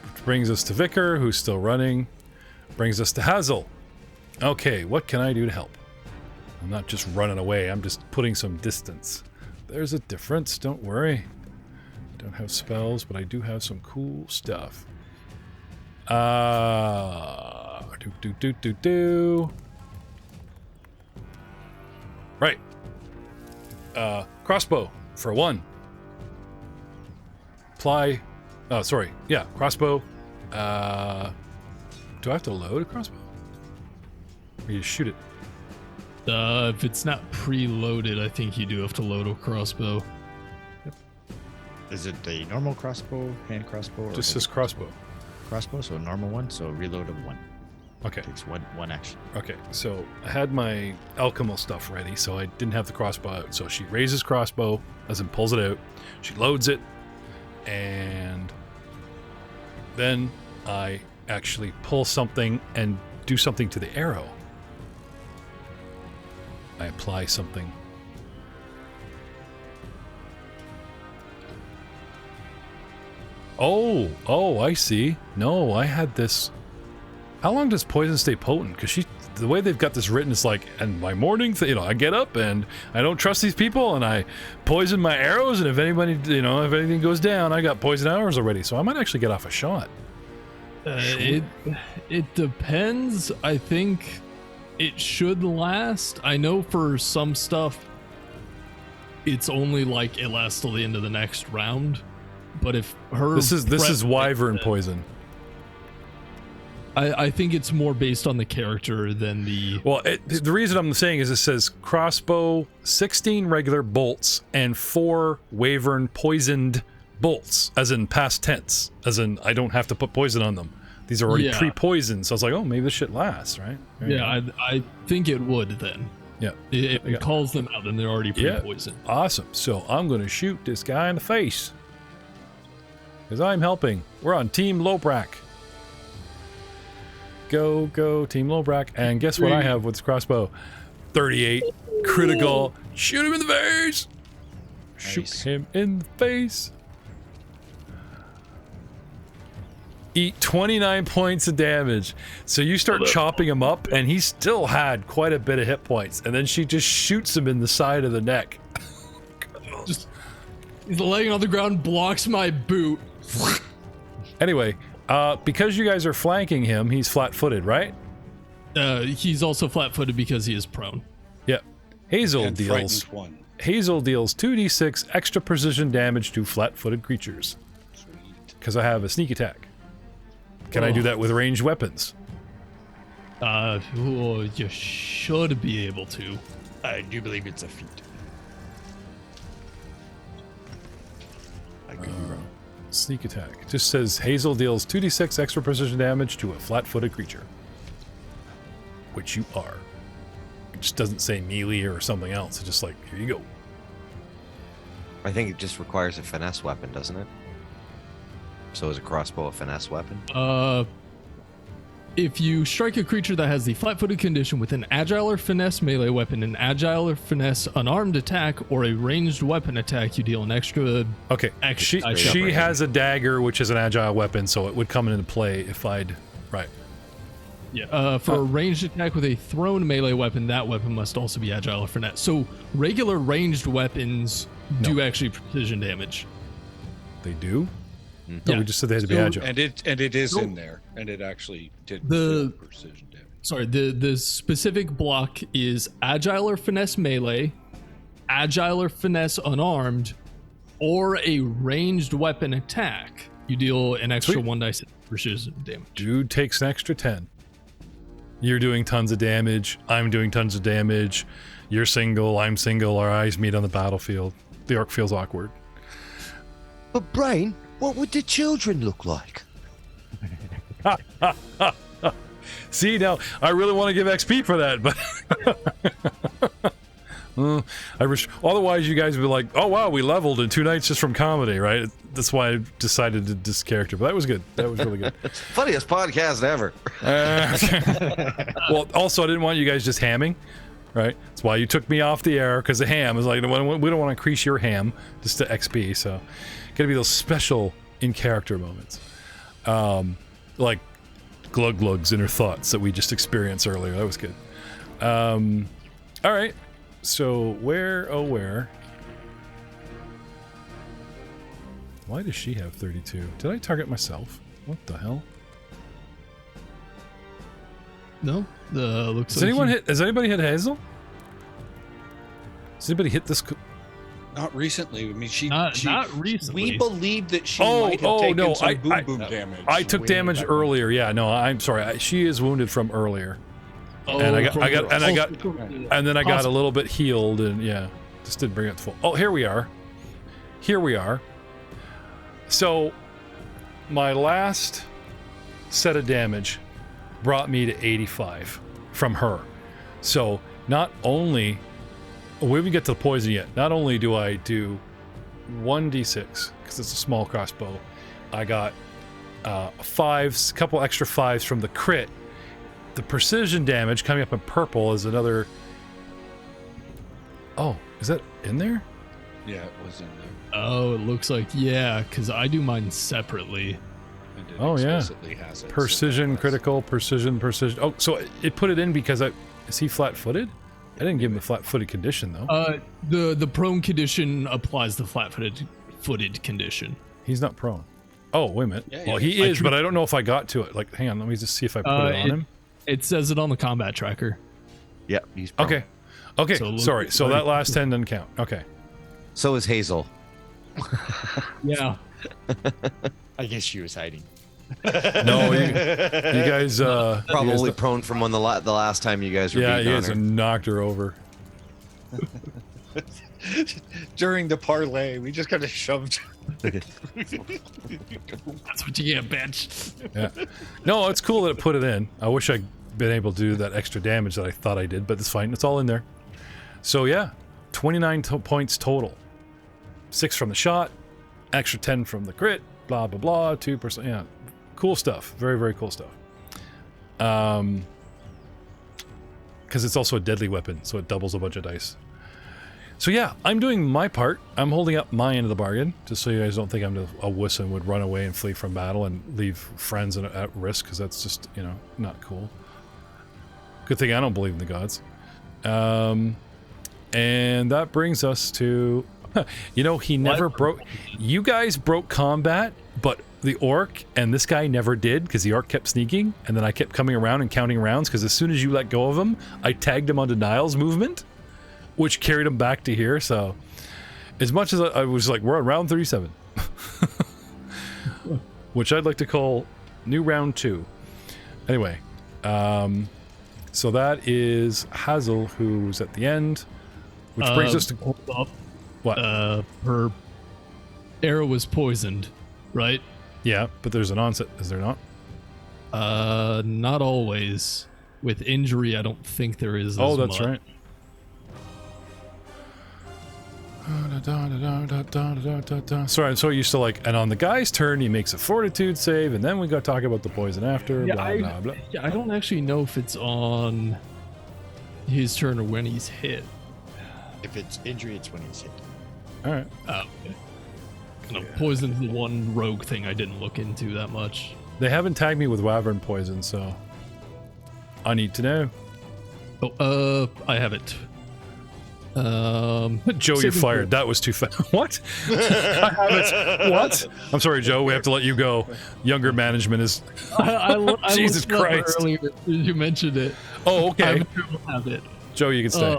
Which brings us to Vicar, who's still running. Brings us to Hazel. Okay, what can I do to help? I'm not just running away. I'm just putting some distance. There's a difference. Don't worry. Don't have spells, but I do have some cool stuff. Right. Crossbow for 1. Apply. Oh, sorry. Yeah, crossbow. Do I have to load a crossbow? Or you shoot it? If it's not preloaded, I think you do have to load a crossbow. Yep. Is it a normal crossbow, hand crossbow? Or just says crossbow. Crossbow, so a normal one, so reload of 1. Okay. Takes one action. Okay, so I had my alchemical stuff ready, so I didn't have the crossbow out. So she raises crossbow, as in pulls it out. She loads it, and then I actually pull something and do something to the arrow. I apply something. Oh, I see. No, I had this. How long does poison stay potent? Because the way they've got this written is like, and my morning, I get up and I don't trust these people and I poison my arrows, and if anybody, if anything goes down, I got poison arrows already, so I might actually get off a shot. It depends. I think it should last. I know for some stuff, it's only like it lasts till the end of the next round. But if her this is wyvern poison. I think it's more based on the character than the... Well, the reason I'm saying is it says crossbow, 16 regular bolts, and 4 wyvern poisoned bolts, as in past tense, as in I don't have to put poison on them. These are already pre-poisoned, so I was like, oh, maybe this shit lasts, right? Yeah, I think it would then. Yeah. If it calls them out, then they're already pre-poisoned. Yeah. Awesome. So I'm going to shoot this guy in the face. Because I'm helping. We're on Team Lobrak. Go, Team Lobrak. And guess what I have with this crossbow? 38. Critical. Shoot him in the face. Nice. Shoot him in the face. Eat 29 points of damage. So you start chopping him up, and he still had quite a bit of hit points. And then she just shoots him in the side of the neck. He's laying on the ground, blocks my boot. Anyway, because you guys are flanking him, he's flat-footed, right? He's also flat-footed because he is prone. Yep. Hazel deals 2d6 extra precision damage to flat-footed creatures. Because I have a sneak attack. Can I do that with ranged weapons? You should be able to. I do believe it's a feat. I could be wrong. Sneak attack. It just says Hazel deals 2d6 extra precision damage to a flat-footed creature. Which you are. It just doesn't say melee or something else. It's just like, here you go. I think it just requires a finesse weapon, doesn't it? So is a crossbow a finesse weapon? if you strike a creature that has the flat-footed condition with an agile or finesse melee weapon, an agile or finesse unarmed attack, or a ranged weapon attack, you deal an extra. Okay. She has a dagger, which is an agile weapon, so it would come into play if I'd. Right. Yeah. For a ranged attack with a thrown melee weapon, that weapon must also be agile or finesse. So regular ranged weapons do actually precision damage. They do? Yeah. We just said they had to be agile. And it is in there, and it actually did precision damage. Sorry, the specific block is agile or finesse melee, agile or finesse unarmed, or a ranged weapon attack. You deal an extra 1 dice precision damage. Dude takes an extra 10. You're doing tons of damage. I'm doing tons of damage. You're single. I'm single. Our eyes meet on the battlefield. The orc feels awkward. But Brian, what would the children look like? See, now I really want to give XP for that, but otherwise you guys would be like, oh wow, we leveled in 2 nights just from comedy, right? That's why I decided to this character, but that was good. That was really good. Funniest podcast ever. Well, also I didn't want you guys just hamming, right? That's why you took me off the air, because the ham is like, we don't want to increase your ham just to XP, so gotta be those special in character moments, like glug glugs in her thoughts that we just experienced earlier. That was good. All right, so where? Why does she have 32? Did I target myself? What the hell? No, looks. Has anyone hit? Has anybody hit Hazel? Has anybody hit this? Not recently. I mean, she not recently. We believe that she might have taken some boom damage. I took damage earlier. Yeah, no, I'm sorry. She is wounded from earlier. Oh, and I got a little bit healed, and yeah, just didn't bring it full. Oh, here we are. So, my last set of damage brought me to 85 from her. So, not only we haven't get to the poison yet. Not only do I do 1d6 because it's a small crossbow, I got fives, a couple extra 5s from the crit. The precision damage coming up in purple is another. Oh, is that in there? Yeah, it was in there. Oh, it looks like, yeah, because I do mine separately. And it explicitly has it, precision, critical, precision. Oh, so it put it in because is he flat-footed? I didn't give him a flat-footed condition though. The prone condition applies the footed condition. He's not prone. Oh, wait a minute. Yeah, well, he is, but I don't know if I got to it. Like, hang on, let me just see if I put it on him. It says it on the combat tracker. Yep, he's prone. Okay, so sorry. So that last 10 doesn't count. Okay. So is Hazel. Yeah. I guess she was hiding. No, you guys probably prone from when the last time you guys were beating on her. Yeah, you guys knocked her over. During the parlay, we just kind of shoved. That's what you get, bitch. Yeah. No, it's cool that it put it in. I wish I'd been able to do that extra damage that I thought I did, but it's fine. It's all in there. So yeah, 29 points total. 6 from the shot, extra 10 from the crit, blah, blah, blah, 2%. Yeah, cool stuff. Very, very cool stuff. Because it's also a deadly weapon, so it doubles a bunch of dice. So yeah, I'm doing my part. I'm holding up my end of the bargain, just so you guys don't think I'm a wuss and would run away and flee from battle and leave friends at risk, because that's just, not cool. Good thing I don't believe in the gods. And that brings us to... he never broke... You guys broke combat, but the orc and this guy never did, because the orc kept sneaking, and then I kept coming around and counting rounds, because as soon as you let go of him, I tagged him onto Niall's movement, which carried him back to here, so... As much as I was like, we're on round 37. Which I'd like to call new round 2. Anyway, so that is Hazel, who's at the end, which brings us to... Hold up. What? Her arrow was poisoned, right? Yeah, but there's an onset, is there not? Not always. With injury, I don't think there is. Oh, that's right. Sorry, I'm so used to like, and on the guy's turn, he makes a fortitude save, and then we got to talk about the poison after. Yeah, blah, blah, blah. Yeah, I don't actually know if it's on his turn or when he's hit. If it's injury, it's when he's hit. All right. Okay. Poison's the one rogue thing I didn't look into that much. They haven't tagged me with wyvern poison, so I need to know. Oh, I have it. Joe, you're fired. That was too fast. What? I have it. What? I'm sorry, Joe. We have to let you go. Younger management is. I Jesus Christ! Earlier, you mentioned it. Oh, okay. I have it. Joe, you can stay.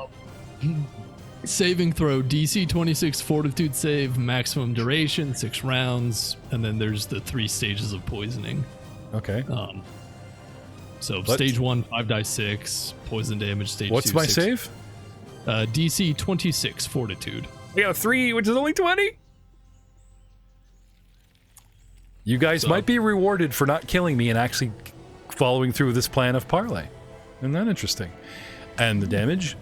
Saving throw, DC 26 fortitude save, maximum duration 6 rounds, and then there's the 3 stages of poisoning. Okay. Stage 1, 5 die 6 poison damage. Stage 2. What's my save? DC 26 fortitude. I got a 3, which is only 20. You guys might be rewarded for not killing me and actually following through this plan of parlay. Isn't that interesting? And the damage?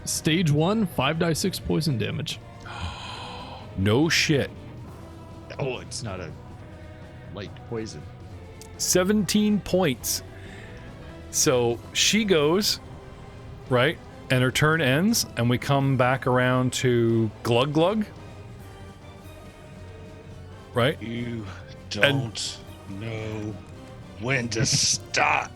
Stage 1, 5 die 6 poison damage. No shit. Oh, it's not a light poison. 17 points. So she goes, right? And her turn ends, and we come back around to Glug Glug. Right? You don't know when to stop.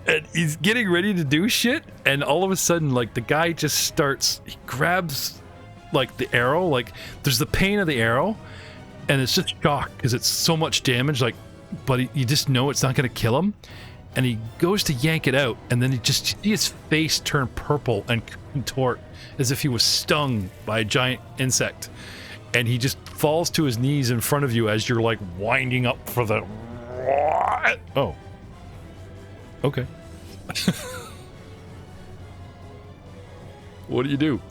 And he's getting ready to do shit, and all of a sudden, like, the guy just starts, he grabs, like, the arrow, like, there's the pain of the arrow, and it's just shock, because it's so much damage, like, but you just know it's not going to kill him, and he goes to yank it out, and then you just see his face turn purple and contort, as if he was stung by a giant insect, and he just falls to his knees in front of you as you're, like, winding up for the... Oh. Okay. What do you do?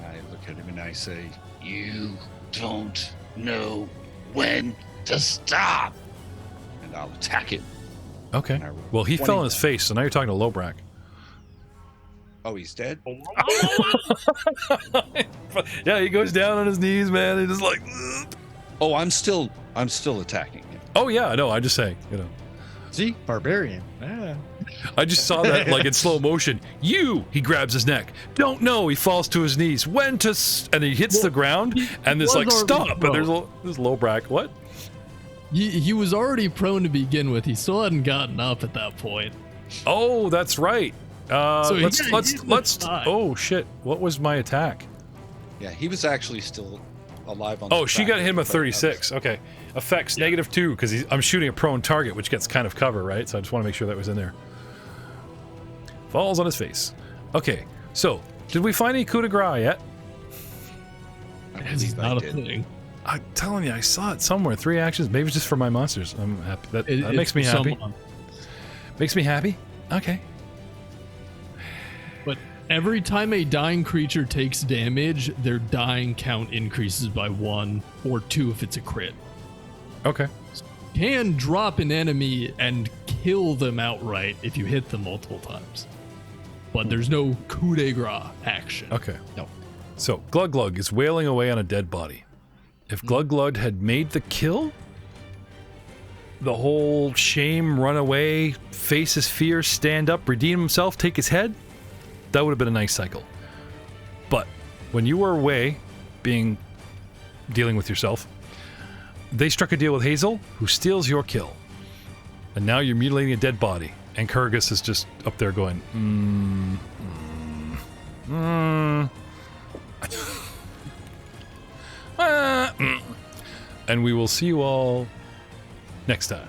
I look at him and I say, you don't know when to stop. And I'll attack it. Okay. Well, he fell on his face, so now you're talking to Lobrak. Oh, he's dead? Yeah, he goes down on his knees, man. He's just like... Oh, I'm still attacking him. Oh, yeah, no, I'm just saying, you know. See? Barbarian. Yeah. I just saw that, like, in slow motion. He grabs his neck. Don't know. He falls to his knees. When to... And he hits the ground, and it's like, stop. And there's Lobrak. What? He was already prone to begin with. He still hadn't gotten up at that point. Oh, that's right. Let's. Oh shit! What was my attack? Yeah, he was actually still alive on. Oh, she got him a 36. Okay, effects -2 because I'm shooting a prone target, which gets kind of cover, right? So I just want to make sure that was in there. Falls on his face. Okay, so did we find any coup de grace yet? It's not a thing. I'm telling you, I saw it somewhere. 3 actions. Maybe it's just for my monsters. I'm happy. That makes me happy. Someone. Makes me happy. Okay. But every time a dying creature takes damage, their dying count increases by 1 or 2 if it's a crit. Okay. You can drop an enemy and kill them outright if you hit them multiple times. But there's no coup de grace action. Okay. No. So Glug Glug is wailing away on a dead body. If Glug Glug had made the kill, the whole shame, run away, face his fear, stand up, redeem himself, take his head, that would have been a nice cycle. But when you were away, dealing with yourself, they struck a deal with Hazel, who steals your kill. And now you're mutilating a dead body. And Kurgus is just up there going, And we will see you all next time.